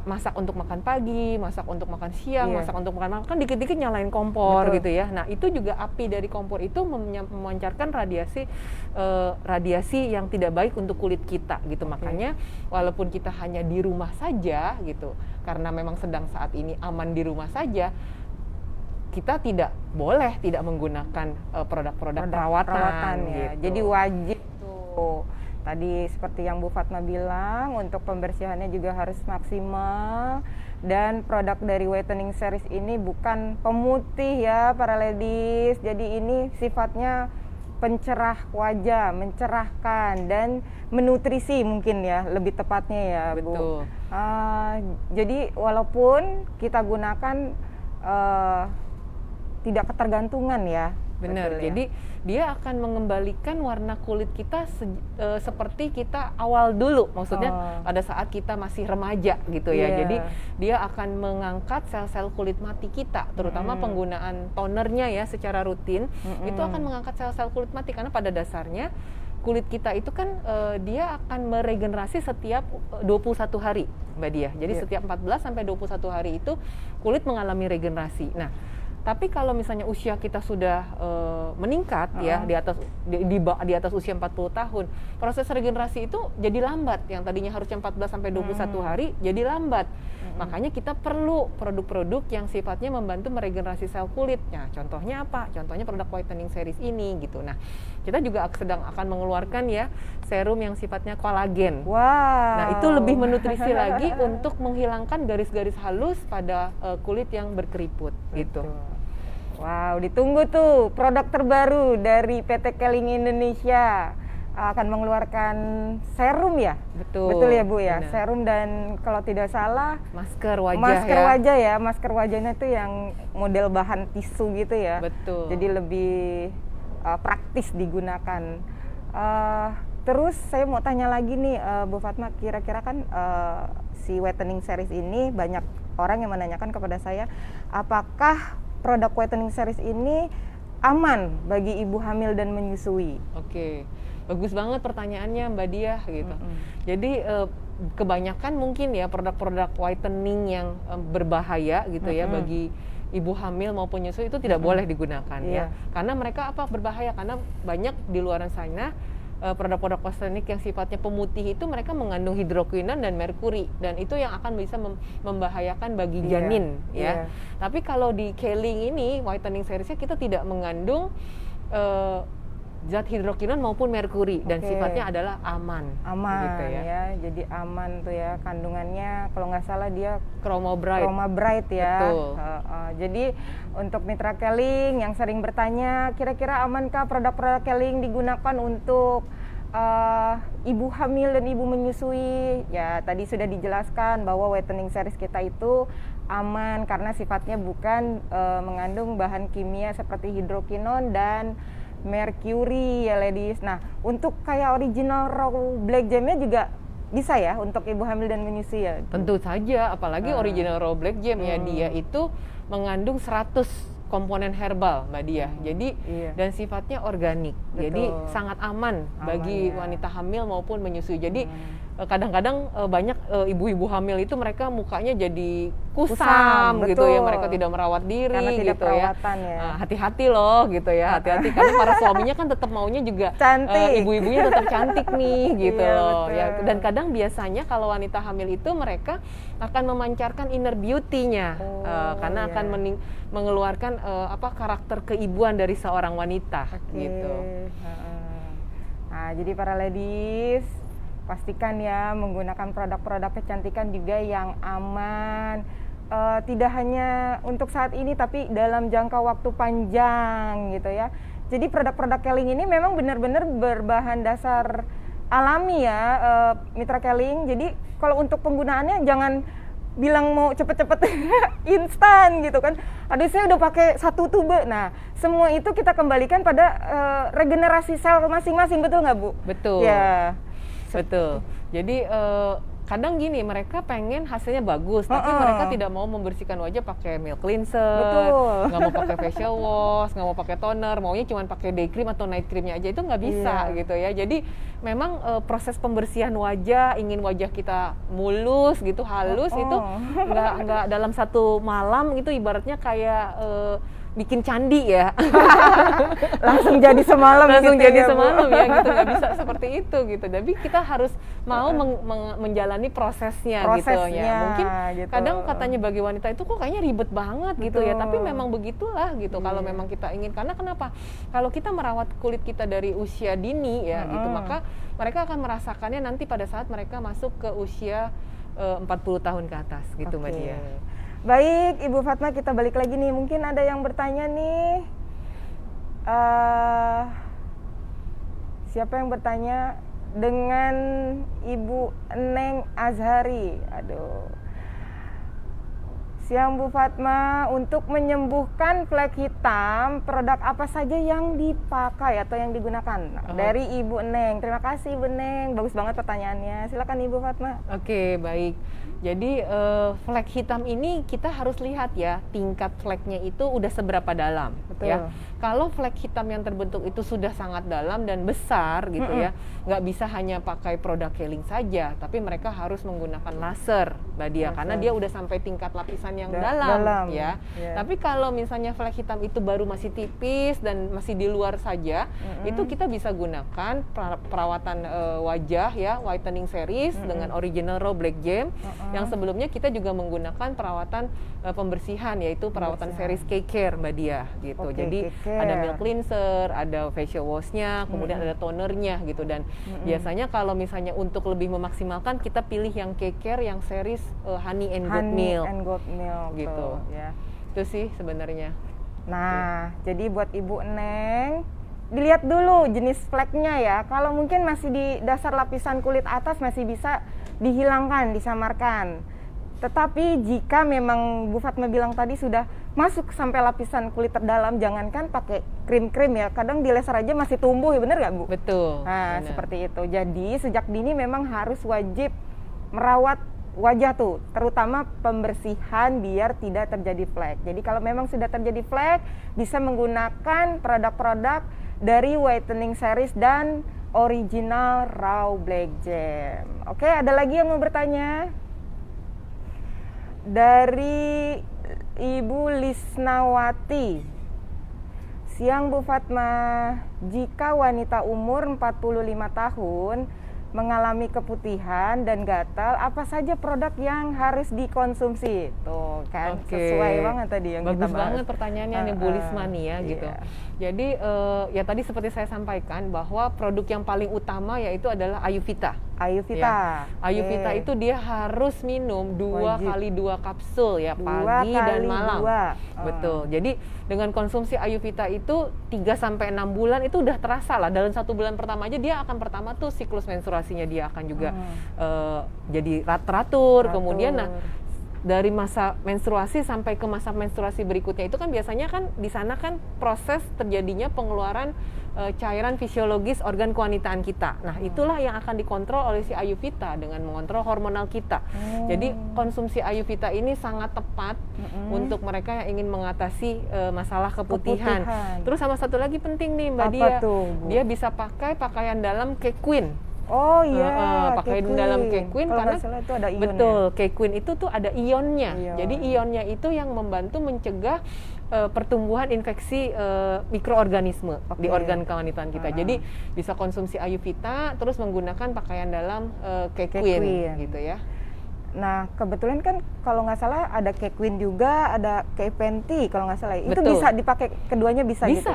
B: masak untuk makan pagi, masak untuk makan siang, masak untuk makan malam, kan dikit-dikit nyalain kompor gitu ya. Nah itu juga api dari kompor itu memancarkan radiasi yang tidak baik untuk kulit kita gitu. Makanya walaupun kita hanya di rumah saja gitu, karena memang sedang saat ini aman di rumah saja, kita tidak boleh tidak menggunakan produk-produk perawatan
A: ya.
B: Gitu.
A: Jadi wajib tuh. Tadi seperti yang Bu Fatma bilang, untuk pembersihannya juga harus maksimal. Dan produk dari whitening series ini bukan pemutih ya para ladies. Jadi ini sifatnya pencerah wajah, mencerahkan dan menutrisi mungkin ya, lebih tepatnya ya Bu.
B: Betul.
A: Jadi walaupun kita gunakan tidak ketergantungan ya.
B: Benar. Jadi dia akan mengembalikan warna kulit kita seperti kita awal dulu. Maksudnya pada saat kita masih remaja gitu ya. Jadi dia akan mengangkat sel-sel kulit mati kita, terutama penggunaan tonernya ya secara rutin. Itu akan mengangkat sel-sel kulit mati, karena pada dasarnya kulit kita itu kan dia akan meregenerasi setiap 21 hari Mbak Dia. Jadi setiap 14 sampai 21 hari itu kulit mengalami regenerasi. Nah, tapi kalau misalnya usia kita sudah meningkat ya, di atas usia 40 tahun, proses regenerasi itu jadi lambat. Yang tadinya harusnya 14 sampai 21 hari jadi lambat. Makanya kita perlu produk-produk yang sifatnya membantu meregenerasi sel kulit. Nah, contohnya apa? Contohnya produk whitening series ini gitu. Nah, kita juga sedang akan mengeluarkan ya serum yang sifatnya kolagen. Nah, itu lebih menutrisi lagi untuk menghilangkan garis-garis halus pada kulit yang berkeriput gitu.
A: Wow, ditunggu tuh produk terbaru dari PT Keling Indonesia, akan mengeluarkan serum ya? Betul ya Bu ya, benar. Serum dan kalau tidak salah
B: masker wajah
A: masker wajahnya itu yang model bahan tisu gitu ya.
B: Betul.
A: Jadi lebih praktis digunakan. Terus saya mau tanya lagi nih Bu Fatma, kira-kira kan si whitening series ini banyak orang yang menanyakan kepada saya, apakah produk whitening series ini aman bagi ibu hamil dan menyusui?
B: Oke, bagus banget pertanyaannya Mbak Dia gitu. Jadi kebanyakan mungkin ya produk-produk whitening yang berbahaya gitu ya bagi ibu hamil maupun menyusui itu tidak boleh digunakan ya. Karena mereka berbahaya, karena banyak di luar sana produk-produk kosmetik yang sifatnya pemutih itu mereka mengandung hidrokinon dan merkuri, dan itu yang akan bisa membahayakan bagi janin ya. Tapi kalau di Keling ini whitening seriesnya kita tidak mengandung zat hidrokinon maupun merkuri, dan sifatnya adalah aman gitu
A: ya. Jadi aman tuh ya, kandungannya kalau nggak salah dia Chroma Bright ya.
B: Betul.
A: Jadi untuk mitra Keling yang sering bertanya, kira-kira amankah produk-produk Keling digunakan untuk ibu hamil dan ibu menyusui? Ya tadi sudah dijelaskan bahwa whitening series kita itu aman karena sifatnya bukan mengandung bahan kimia seperti hidrokinon dan merkuri ya ladies. Nah, untuk kayak original raw black jamnya juga bisa ya untuk ibu hamil dan menyusui ya?
B: Tentu saja, apalagi original raw black jam ya, dia itu mengandung 100 komponen herbal Mbak Dia. Jadi dan sifatnya organik. Jadi sangat aman bagi wanita hamil maupun menyusui. Jadi kadang-kadang banyak ibu-ibu hamil itu mereka mukanya jadi kusam
A: Kusam,
B: gitu ya,
A: betul.
B: mereka tidak merawat diri
A: Karena tidak
B: gitu ya.
A: perawatan ya.
B: Hati-hati loh gitu ya, hati-hati karena para suaminya kan tetap maunya juga
A: Cantik.
B: ibu-ibunya tetap cantik nih gitu
A: Iya,
B: loh
A: betul.
B: ya. Dan kadang biasanya kalau wanita hamil itu mereka akan memancarkan inner beauty-nya karena
A: iya.
B: akan mengeluarkan karakter keibuan dari seorang wanita gitu.
A: Nah, jadi para ladies, pastikan ya menggunakan produk-produk kecantikan juga yang aman. Tidak hanya untuk saat ini, tapi dalam jangka waktu panjang gitu ya. Jadi produk-produk Keling ini memang benar-benar berbahan dasar alami ya, Mitra Keling. Jadi kalau untuk penggunaannya jangan bilang mau cepet-cepet instan gitu kan. Aduh saya udah pakai 1 tube. Nah semua itu kita kembalikan pada regenerasi sel masing-masing, betul nggak Bu?
B: Betul.
A: Ya.
B: Betul. Jadi kadang gini, mereka pengen hasilnya bagus, tapi mereka tidak mau membersihkan wajah pakai milk cleanser,
A: Betul.
B: nggak mau pakai facial wash, nggak mau pakai toner, maunya cuma pakai day cream atau night creamnya aja, itu nggak bisa gitu ya. Jadi memang proses pembersihan wajah, ingin wajah kita mulus gitu, halus itu nggak dalam 1 malam, itu ibaratnya kayak bikin candi ya.
A: Langsung jadi semalam
B: Langsung
A: gitu
B: jadi
A: ya, Bu?
B: semalam ya gitu, nggak bisa seperti itu gitu. Tapi kita harus mau menjalani prosesnya gitu ya. Mungkin
A: gitu.
B: kadang katanya bagi wanita itu kok kayaknya ribet banget gitu ya, tapi memang begitulah gitu. Kalau memang kita ingin, karena kenapa? Kalau kita merawat kulit kita dari usia dini ya gitu, maka mereka akan merasakannya nanti pada saat mereka masuk ke usia 40 tahun ke atas gitu Mbak Dia.
A: Baik, Ibu Fatma, kita balik lagi nih. Mungkin ada yang bertanya nih. Siapa yang bertanya? Dengan Ibu Neng Azhari. Aduh. Siang Bu Fatma, untuk menyembuhkan flek hitam, produk apa saja yang dipakai atau yang digunakan? Dari Ibu Neng. Terima kasih Ibu Neng, bagus banget pertanyaannya. Silakan Ibu Fatma.
B: Oke, baik. Jadi flek hitam ini kita harus lihat ya, tingkat fleknya itu udah seberapa dalam.
A: Betul.
B: Ya. Kalau flek hitam yang terbentuk itu sudah sangat dalam dan besar gitu ya, nggak bisa hanya pakai produk Keling saja, tapi mereka harus menggunakan laser, Mbak Dia, karena dia udah sampai tingkat lapisan yang dalam ya. Tapi kalau misalnya flek hitam itu baru masih tipis dan masih di luar saja, itu kita bisa gunakan perawatan wajah ya, whitening series dengan original raw black gem. Yang sebelumnya kita juga menggunakan perawatan pembersihan, yaitu perawatan series K-Care Mbak Dia gitu. Jadi ada milk cleanser, ada facial wash-nya, kemudian ada tonernya gitu. Dan biasanya kalau misalnya untuk lebih memaksimalkan, kita pilih yang K-Care yang series honey and goat milk gitu.
A: Ya.
B: Itu sih sebenarnya.
A: Nah, jadi buat Ibu Neng, dilihat dulu jenis fleknya ya. Kalau mungkin masih di dasar lapisan kulit atas masih bisa dihilangkan, disamarkan. Tetapi jika memang Bu Fatma bilang tadi sudah masuk sampai lapisan kulit terdalam, jangankan pakai krim-krim ya, kadang di laser aja masih tumbuh ya, bener nggak Bu?
B: Betul.
A: Nah, seperti itu. Jadi sejak dini memang harus wajib merawat wajah tuh, terutama pembersihan biar tidak terjadi flek. Jadi kalau memang sudah terjadi flek, bisa menggunakan produk-produk dari whitening series dan original raw black gem. Oke, ada lagi yang mau bertanya? Dari Ibu Lisnawati. Siang Bu Fatma, jika wanita umur 45 tahun mengalami keputihan dan gatal, apa saja produk yang harus dikonsumsi? Tuh kan, sesuai banget tadi yang
B: bagus
A: kita bahas.
B: banget pertanyaannya nih Bu Lismani ya gitu. Jadi ya tadi seperti saya sampaikan bahwa produk yang paling utama yaitu adalah Ayurveda.
A: Ayurveda.
B: Ya. Ayurveda itu dia harus minum 2 kali 2 kapsul ya, pagi dan malam. Betul. Jadi dengan konsumsi Ayurveda itu 3-6 bulan itu udah terasa lah. Dalam 1 bulan pertama aja dia akan pertama tuh siklus menstruasinya dia akan juga jadi teratur. Kemudian dari masa menstruasi sampai ke masa menstruasi berikutnya itu kan biasanya kan di sana kan proses terjadinya pengeluaran cairan fisiologis organ kewanitaan kita. Nah, itulah yang akan dikontrol oleh si Ayurveda dengan mengontrol hormonal kita. Jadi konsumsi Ayurveda ini sangat tepat untuk mereka yang ingin mengatasi masalah keputihan. Terus sama satu lagi penting nih Mbak Dia. Dia bisa pakai pakaian dalam kayak queen.
A: Oh iya,
B: pakai
A: K-Queen.
B: dalam K-Queen
A: Kalau
B: karena
A: nggak salah itu ada ion
B: betul, K-Queen itu tuh ada ionnya.
A: Ion.
B: Jadi ionnya itu yang membantu mencegah pertumbuhan infeksi mikroorganisme di organ kewanitaan kita. Jadi bisa konsumsi Ayurveda terus menggunakan pakaian dalam K-Queen gitu ya.
A: Nah, kebetulan kan kalau nggak salah ada K-Queen juga, ada K-Penti kalau nggak salah. Itu
B: Betul.
A: bisa dipakai, keduanya bisa gitu?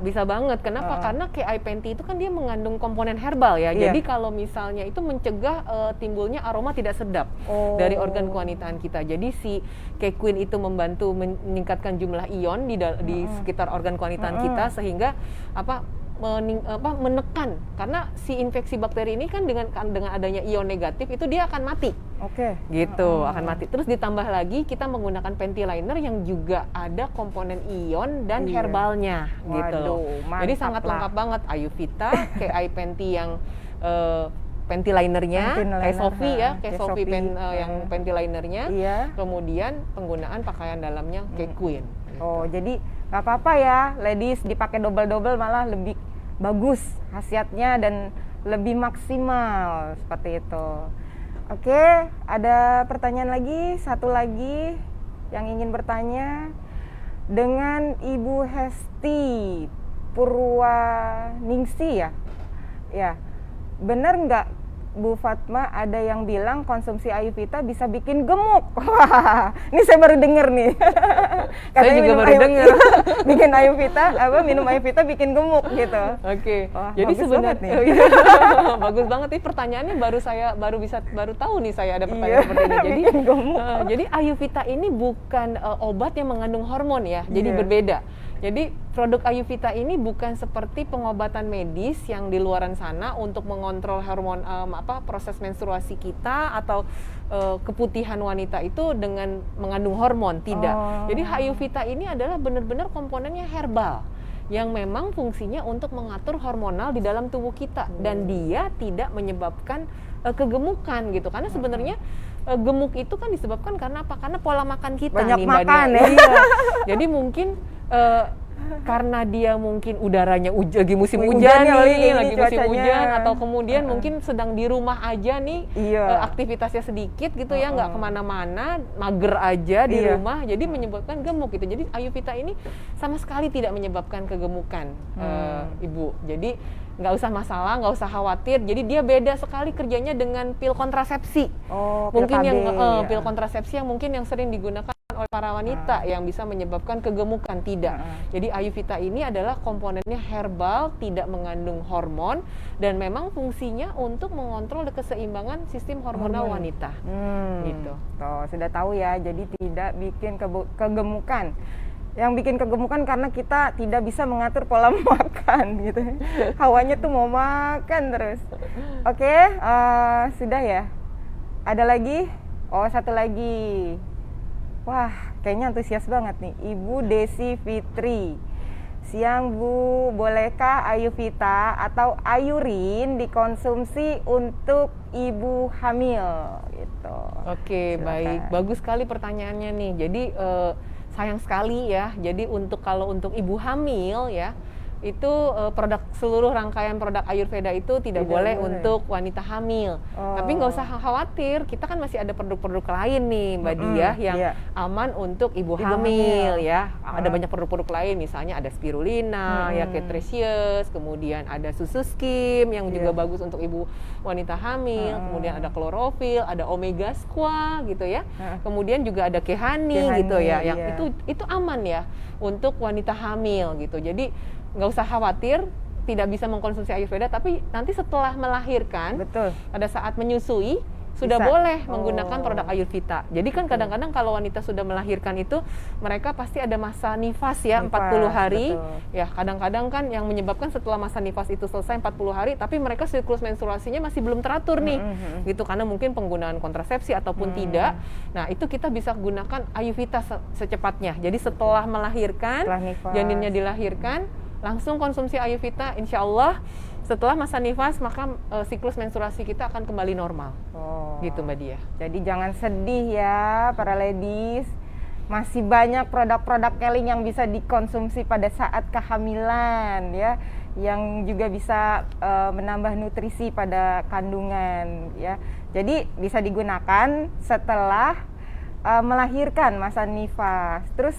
B: Bisa banget. Kenapa? Karena K-Penti itu kan dia mengandung komponen herbal ya.
A: Iya.
B: Jadi kalau misalnya itu mencegah timbulnya aroma tidak sedap dari organ kewanitaan kita. Jadi si K-Queen itu membantu meningkatkan jumlah ion di sekitar organ kewanitaan kita sehingga menekan, karena si infeksi bakteri ini kan dengan adanya ion negatif itu dia akan mati. Gitu, akan mati. Terus ditambah lagi kita menggunakan panty liner yang juga ada komponen ion dan herbalnya. Gitu loh. Jadi sangat lengkap banget Ayurveda, KI panty yang panty linernya, kayak Sophie ya, kayak Sophie yang panty linernya. Kemudian penggunaan pakaian dalamnya K-Queen.
A: Oh, jadi nggak apa-apa ya, ladies dipakai double-double malah lebih bagus khasiatnya dan lebih maksimal seperti itu. Oke, ada pertanyaan lagi, satu lagi yang ingin bertanya dengan Ibu Hesti Purwaningsi ya. Ya, benar nggak Bu Fatma ada yang bilang konsumsi Ayurveda bisa bikin gemuk? Wah, ini saya baru dengar nih.
B: Saya juga baru dengar.
A: Bikin Ayurveda, minum Ayurveda bikin gemuk gitu.
B: Oke.
A: Wah,
B: jadi
A: sebenarnya
B: bagus banget nih pertanyaannya, baru tahu nih saya ada pertanyaan seperti ini. Jadi jadi Ayurveda ini bukan obat yang mengandung hormon ya. Jadi berbeda. Jadi produk Ayurveda ini bukan seperti pengobatan medis yang di luaran sana untuk mengontrol hormon proses menstruasi kita atau keputihan wanita itu dengan mengandung hormon, tidak. Jadi Ayurveda ini adalah benar-benar komponennya herbal yang memang fungsinya untuk mengatur hormonal di dalam tubuh kita dan dia tidak menyebabkan kegemukan gitu. Karena sebenarnya gemuk itu kan disebabkan karena apa? Karena pola makan kita
A: banyak
B: nih,
A: makan ya.
B: Iya. Jadi mungkin karena dia mungkin udaranya lagi musim hujan nih, lagi musim hujan, atau kemudian mungkin sedang di rumah aja nih, aktivitasnya sedikit gitu ya, nggak kemana-mana, mager aja di rumah, jadi menyebabkan gemuk gitu. Jadi Ayurveda ini sama sekali tidak menyebabkan kegemukan, Ibu. Jadi nggak usah masalah, nggak usah khawatir. Jadi dia beda sekali kerjanya dengan pil kontrasepsi. Mungkin yang pil kontrasepsi yang mungkin yang sering digunakan oleh para wanita yang bisa menyebabkan kegemukan, tidak. Jadi Ayurveda ini adalah komponennya herbal, tidak mengandung hormon dan memang fungsinya untuk mengontrol keseimbangan sistem hormonal wanita. Gitu.
A: Tuh, sudah tahu ya. Jadi tidak bikin kegemukan. Yang bikin kegemukan karena kita tidak bisa mengatur pola makan gitu. Hawanya tuh mau makan terus. Oke, sudah ya. Ada lagi? Oh, satu lagi. Wah, kayaknya antusias banget nih. Ibu Desi Fitri. Siang Bu, bolehkah Ayurveda atau ayurin dikonsumsi untuk ibu hamil? Gitu.
B: Oke, baik. Bagus sekali pertanyaannya nih. Jadi sayang sekali ya. Jadi kalau untuk ibu hamil ya, itu seluruh rangkaian produk Ayurveda itu tidak boleh untuk wanita hamil. Tapi nggak usah khawatir, kita kan masih ada produk-produk lain nih Mbak Diah yang aman untuk ibu hamil ya. Ada banyak produk-produk lain, misalnya ada spirulina, ya Ketresius, kemudian ada susu skim yang juga bagus untuk ibu wanita hamil, kemudian ada klorofil, ada omega squat gitu ya. Kemudian juga ada kehani gitu ya, yang itu aman ya untuk wanita hamil gitu. Jadi nggak usah khawatir, tidak bisa mengkonsumsi Ayurveda, tapi nanti setelah melahirkan, pada saat menyusui, sudah boleh menggunakan produk Ayurveda. Jadi kan kadang-kadang kalau wanita sudah melahirkan itu, mereka pasti ada masa nifas ya, 40 hari. Ya kadang-kadang kan yang menyebabkan setelah masa nifas itu selesai 40 hari, tapi mereka siklus menstruasinya masih belum teratur nih. Gitu, karena mungkin penggunaan kontrasepsi ataupun tidak. Nah itu kita bisa gunakan Ayurveda secepatnya. Jadi setelah melahirkan, janinnya dilahirkan, langsung konsumsi Ayurveda, insya Allah setelah masa nifas maka siklus menstruasi kita akan kembali normal. Gitu Mbak Diah.
A: Jadi jangan sedih ya para ladies. masih banyak produk-produk Keling yang bisa dikonsumsi pada saat kehamilan ya, yang juga bisa menambah nutrisi pada kandungan ya. Jadi bisa digunakan setelah melahirkan masa nifas. Terus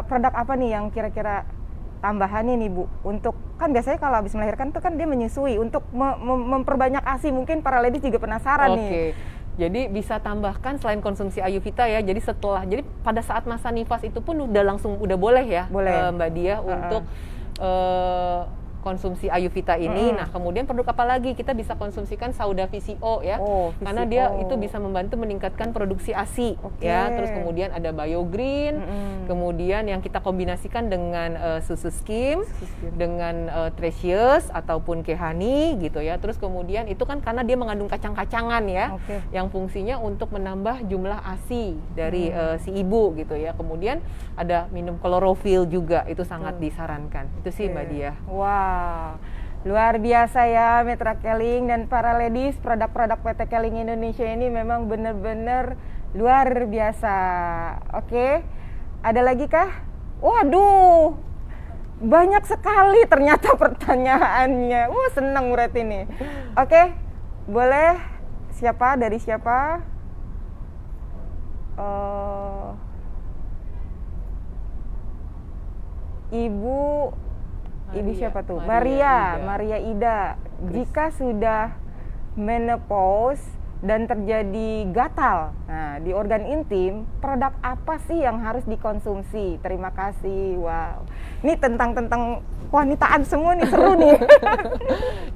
A: produk apa nih yang kira-kira tambahannya nih Bu? Untuk kan biasanya kalau habis melahirkan tuh kan dia menyusui, untuk memperbanyak ASI, mungkin para ladies juga penasaran nih.
B: Jadi bisa tambahkan selain konsumsi Ayurveda ya. Jadi pada saat masa nifas itu pun udah boleh ya, Mbak Dia untuk konsumsi Ayurveda ini. Nah, kemudian produk apa lagi? Kita bisa konsumsikan Sauda VCO ya. Karena dia itu bisa membantu meningkatkan produksi ASI ya. Terus kemudian ada BioGreen. Kemudian yang kita kombinasikan dengan susu skim, dengan Tresius ataupun Kehani gitu ya. Terus kemudian itu kan karena dia mengandung kacang-kacangan ya, yang fungsinya untuk menambah jumlah ASI dari si ibu gitu ya. Kemudian ada minum klorofil juga, itu sangat disarankan. Itu sih Mbak Dia.
A: Wow, luar biasa ya Mitra Keling dan para ladies, produk-produk PT Keling Indonesia ini memang benar-benar luar biasa. Oke, ada lagi kah? Waduh, banyak sekali ternyata pertanyaannya. Senang berarti nih. Oke, boleh siapa, dari siapa? Ibu siapa tuh? Maria Ida. Jika sudah menopause dan terjadi gatal, nah di organ intim, produk apa sih yang harus dikonsumsi? Terima kasih. Wow, ini tentang wanitaan semua nih, seru nih.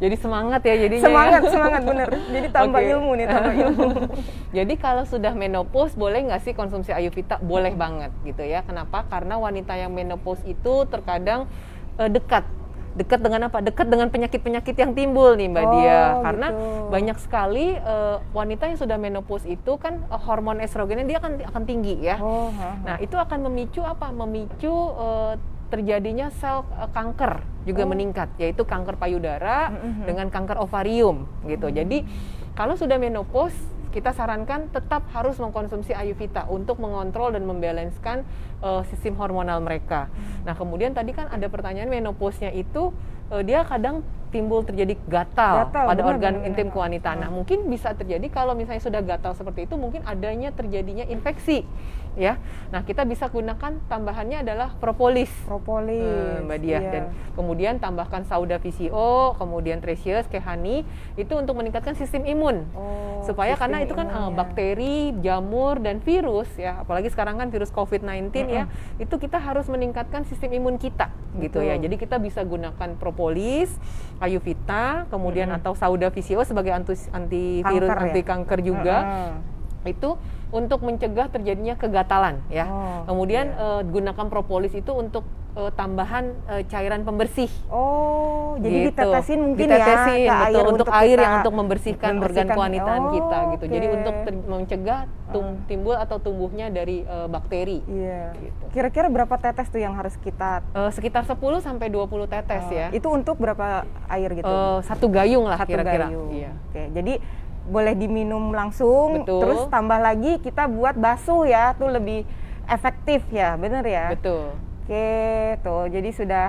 B: Jadi semangat ya jadinya.
A: Semangat bener. Jadi tambah ilmu nih, tambah ilmu.
B: Jadi kalau sudah menopause boleh nggak sih konsumsi Ayurveda? Boleh banget gitu ya. Kenapa? Karena wanita yang menopause itu terkadang dekat dengan apa? Dekat dengan penyakit-penyakit yang timbul nih Mbak Dia. Karena banyak sekali wanita yang sudah menopause itu kan hormon estrogennya dia akan tinggi ya. Nah, itu akan memicu apa? Memicu terjadinya sel kanker juga meningkat, yaitu kanker payudara dengan kanker ovarium gitu. Jadi kalau sudah menopause, kita sarankan tetap harus mengkonsumsi Ayurveda untuk mengontrol dan membalanskan sistem hormonal mereka. Nah, kemudian tadi kan ada pertanyaan, menopause-nya itu dia kadang timbul terjadi gatal pada organ intim kewanitaan. Nah, mungkin bisa terjadi kalau misalnya sudah gatal seperti itu, mungkin adanya terjadinya infeksi ya. Nah, kita bisa gunakan tambahannya adalah propolis Mbak Dia, dan kemudian tambahkan Sauda VCO, kemudian Tresius, Kehani, itu untuk meningkatkan sistem imun. Supaya karena itu kan bakteri, jamur dan virus ya, apalagi sekarang kan virus COVID-19 ya, itu kita harus meningkatkan sistem imun kita gitu ya. Jadi kita bisa gunakan propolis, Ayurveda, kemudian atau Sauda VCO sebagai antivirus, anti kanker juga. Itu untuk mencegah terjadinya kegatalan ya. Kemudian gunakan propolis itu untuk tambahan cairan pembersih.
A: Jadi
B: gitu.
A: ditetesin mungkin
B: ditetesin,
A: ya ke
B: betul,
A: air
B: untuk air yang untuk membersihkan organ kewanitaan kita gitu. Jadi untuk mencegah timbul atau tumbuhnya dari bakteri. Gitu.
A: Kira-kira berapa tetes tuh yang harus kita?
B: Sekitar 10 sampai 20 tetes ya.
A: Itu untuk berapa air gitu?
B: 1 gayung lah kira-kira.
A: Iya. Jadi boleh diminum langsung, terus tambah lagi kita buat basuh ya, tuh lebih efektif ya, bener ya?
B: Betul.
A: Tuh jadi sudah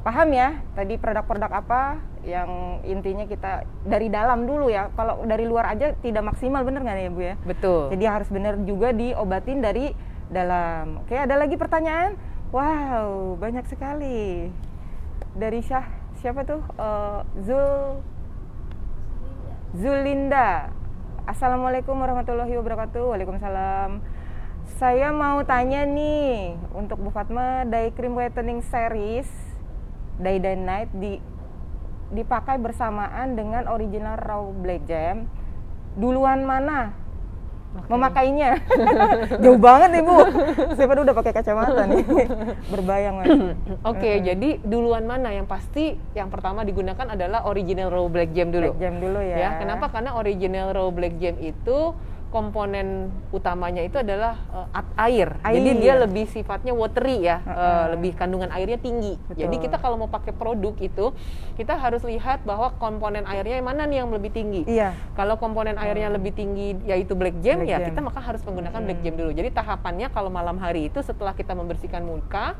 A: paham ya tadi produk-produk apa yang intinya kita dari dalam dulu ya. Kalau dari luar aja tidak maksimal, bener nggak ya Bu ya?
B: Betul.
A: Jadi harus bener juga diobatin dari dalam. Ada lagi pertanyaan? Wow, banyak sekali. Dari siapa tuh? Zulinda. Assalamualaikum warahmatullahi wabarakatuh. Waalaikumsalam. Saya mau tanya nih, untuk Bu Fatma, Day Cream Whitening Series Day and Night dipakai bersamaan dengan original Raw Black Gem. Duluan mana memakainya? Jauh banget nih Bu. Saya pada udah pakai kacamata nih. Berbayang.
B: Jadi duluan mana? Yang pasti yang pertama digunakan adalah original Raw Black Gem dulu.
A: Black Gem dulu ya.
B: Kenapa? Karena original Raw Black Gem itu komponen utamanya itu adalah air. Jadi
A: Air.
B: dia lebih sifatnya watery ya, lebih kandungan airnya tinggi.
A: Betul.
B: Jadi kita kalau mau pakai produk itu, kita harus lihat bahwa komponen airnya yang mana nih yang lebih tinggi.
A: Iya.
B: Kalau komponen airnya lebih tinggi yaitu black jam,
A: Black
B: ya
A: jam.
B: kita maka harus menggunakan black jam dulu. Jadi tahapannya kalau malam hari itu setelah kita membersihkan muka,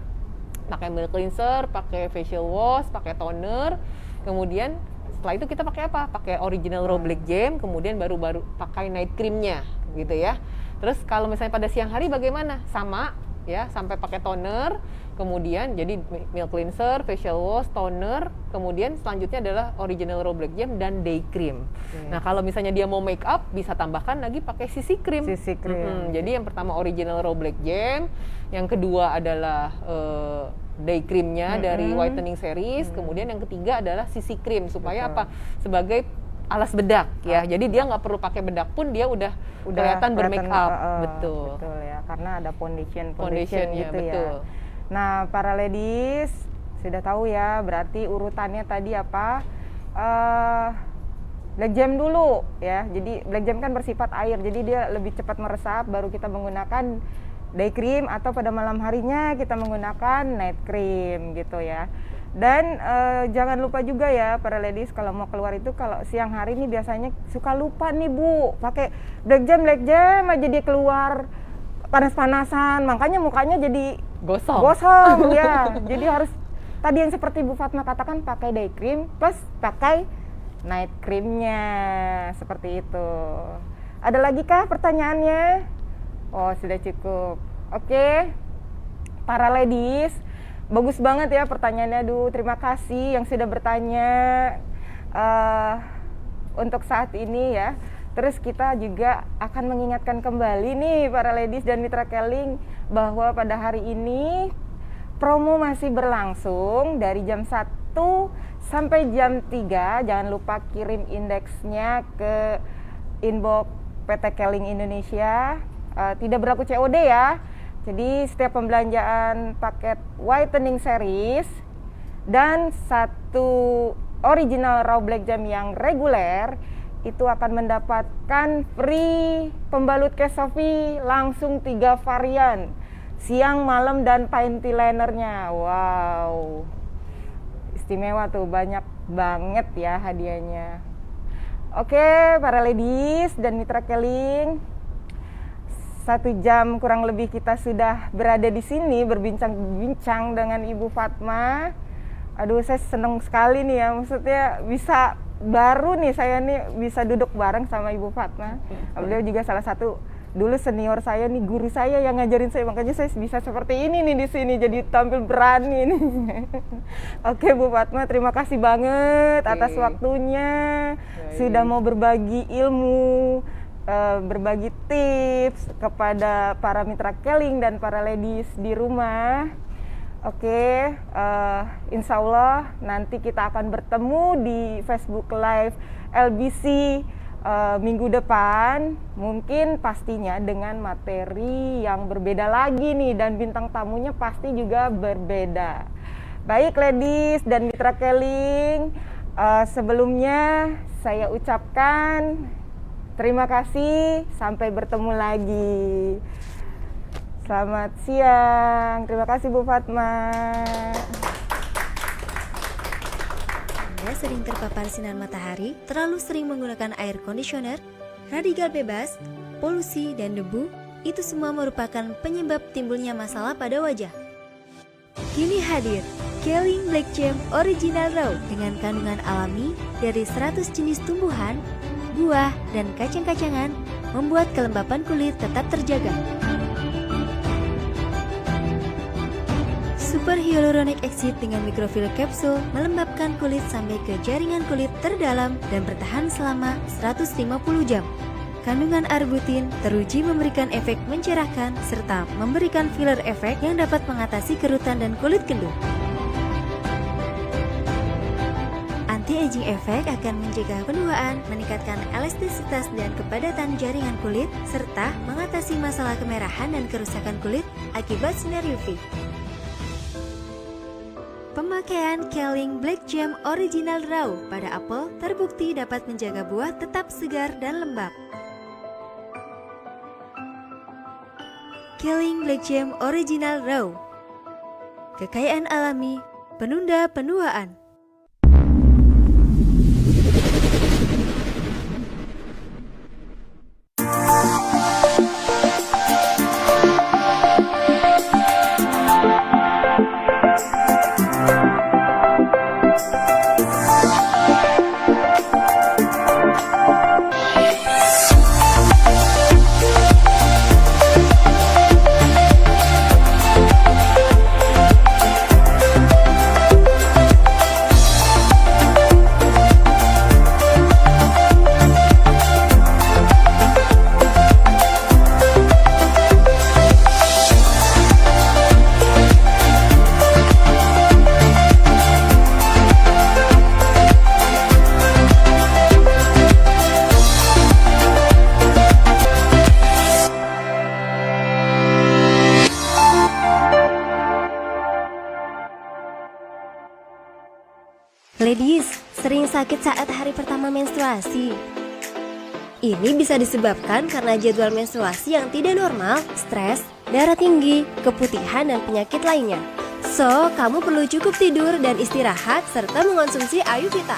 B: pakai milk cleanser, pakai facial wash, pakai toner, kemudian setelah itu kita pakai apa? Pakai original raw black jam, kemudian baru pakai night creamnya, gitu ya. Terus kalau misalnya pada siang hari bagaimana? Sama ya, sampai pakai toner, kemudian jadi milk cleanser, facial wash, toner, kemudian selanjutnya adalah original raw black jam dan day cream. Nah kalau misalnya dia mau make up, bisa tambahkan lagi pakai CC cream.
A: CC cream.
B: Jadi yang pertama original raw black jam, yang kedua adalah day creamnya dari whitening series, kemudian yang ketiga adalah CC cream supaya
A: Betul.
B: apa? Sebagai alas bedak ya. Jadi dia nggak perlu pakai bedak pun dia udah kelihatan bermake up. Betul.
A: Betul ya, karena ada foundation
B: Foundationnya,
A: gitu
B: betul.
A: ya. Nah, para ladies sudah tahu ya, berarti urutannya tadi apa? Black jam dulu ya. Jadi black jam kan bersifat air, jadi dia lebih cepat meresap, baru kita menggunakan day cream, atau pada malam harinya kita menggunakan night cream gitu ya. Dan jangan lupa juga ya para ladies, kalau mau keluar itu kalau siang hari ini biasanya suka lupa nih Bu, pakai black jam aja dia keluar panas-panasan, makanya mukanya jadi gosong ya. Jadi harus tadi yang seperti Bu Fatma katakan, pakai day cream plus pakai night creamnya, seperti itu. Ada lagi kah pertanyaannya? Oh, sudah cukup. Oke, para ladies, bagus banget ya pertanyaannya. Aduh, terima kasih yang sudah bertanya untuk saat ini ya. Terus kita juga akan mengingatkan kembali nih para ladies dan mitra Keling bahwa pada hari ini promo masih berlangsung dari jam 1 sampai jam 3. Jangan lupa kirim indeksnya ke inbox PT Keling Indonesia. Tidak berlaku COD ya. Jadi setiap pembelanjaan paket whitening series dan satu original raw black jam yang reguler itu akan mendapatkan free pembalut Kesovi langsung 3 varian, siang, malam, dan panty linernya. Wow, istimewa tuh, banyak banget ya hadiahnya. Oke, para ladies dan mitra Keling, 1 jam kurang lebih kita sudah berada di sini berbincang-bincang dengan Ibu Fatma. Aduh, saya seneng sekali nih ya, maksudnya bisa baru nih saya nih bisa duduk bareng sama Ibu Fatma. Beliau juga salah satu dulu senior saya nih, guru saya yang ngajarin saya, makanya saya bisa seperti ini nih di sini, jadi tampil berani nih. Oke Bu Fatma, terima kasih banget atas waktunya. Sudah mau berbagi ilmu, berbagi tips kepada para mitra Keling dan para ladies di rumah. Oke, insya Allah nanti kita akan bertemu di Facebook Live LBC minggu depan, mungkin pastinya dengan materi yang berbeda lagi nih, dan bintang tamunya pasti juga berbeda. Baik ladies dan mitra Keling, sebelumnya saya ucapkan terima kasih, sampai bertemu lagi. Selamat siang, terima kasih Bu Fatma.
C: Anda sering terpapar sinar matahari, terlalu sering menggunakan air conditioner, radikal bebas, polusi, dan debu, itu semua merupakan penyebab timbulnya masalah pada wajah. Kini hadir, Keling Black Jam Original Raw dengan kandungan alami dari 100 jenis tumbuhan, buah, dan kacang-kacangan, membuat kelembapan kulit tetap terjaga. Super Hyaluronic Acid dengan microfiller capsule melembabkan kulit sampai ke jaringan kulit terdalam dan bertahan selama 150 jam. Kandungan arbutin teruji memberikan efek mencerahkan serta memberikan filler efek yang dapat mengatasi kerutan dan kulit kendor. Anti-aging efek akan mencegah penuaan, meningkatkan elastisitas dan kepadatan jaringan kulit, serta mengatasi masalah kemerahan dan kerusakan kulit akibat sinar UV. Pemakaian Keling Black Jam Original Raw pada apel terbukti dapat menjaga buah tetap segar dan lembab. Keling Black Gem Original Raw. Kekayaan alami, penunda penuaan. Ladies, sering sakit saat hari pertama menstruasi. Ini bisa disebabkan karena jadwal menstruasi yang tidak normal, stres, darah tinggi, keputihan, dan penyakit lainnya. So, kamu perlu cukup tidur dan istirahat serta mengonsumsi Ayurveda.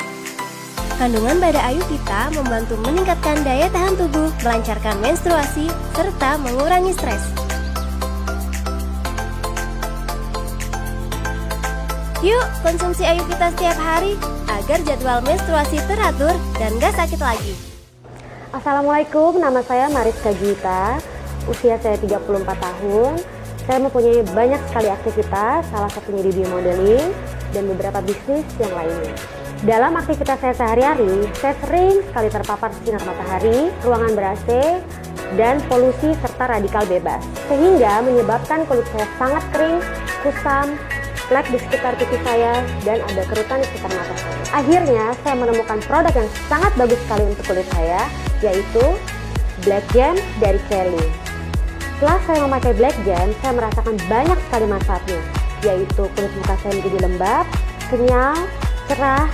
C: Kandungan pada Ayurveda membantu meningkatkan daya tahan tubuh, melancarkan menstruasi, serta mengurangi stres. Yuk, konsumsi Ayurveda setiap hari agar jadwal menstruasi teratur dan gak sakit lagi.
D: Assalamualaikum, nama saya Mariska Gita, usia saya 34 tahun. Saya mempunyai banyak sekali aktivitas, salah satunya di biomodeling dan beberapa bisnis yang lainnya. Dalam aktivitas saya sehari-hari, saya sering sekali terpapar sinar matahari, ruangan ber-AC, dan polusi serta radikal bebas. Sehingga menyebabkan kulit saya sangat kering, kusam, flek di sekitar pipi saya, dan ada kerutan di sekitar mata saya. Akhirnya, saya menemukan produk yang sangat bagus sekali untuk kulit saya, yaitu Black Gem dari Keling. Setelah saya memakai Black Gem, saya merasakan banyak sekali manfaatnya, yaitu kulit muka saya menjadi lembab, kenyal, cerah,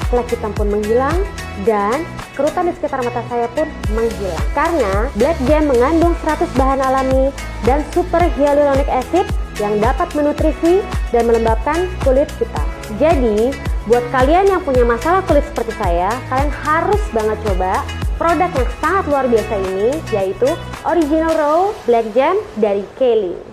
D: flek hitam pun menghilang, dan kerutan di sekitar mata saya pun menghilang. Karena Black Gem mengandung 100 bahan alami dan super hyaluronic acid yang dapat menutrisi dan melembabkan kulit kita. Jadi, buat kalian yang punya masalah kulit seperti saya, kalian harus banget coba produk yang sangat luar biasa ini, yaitu Original Raw Black Gem dari Keling.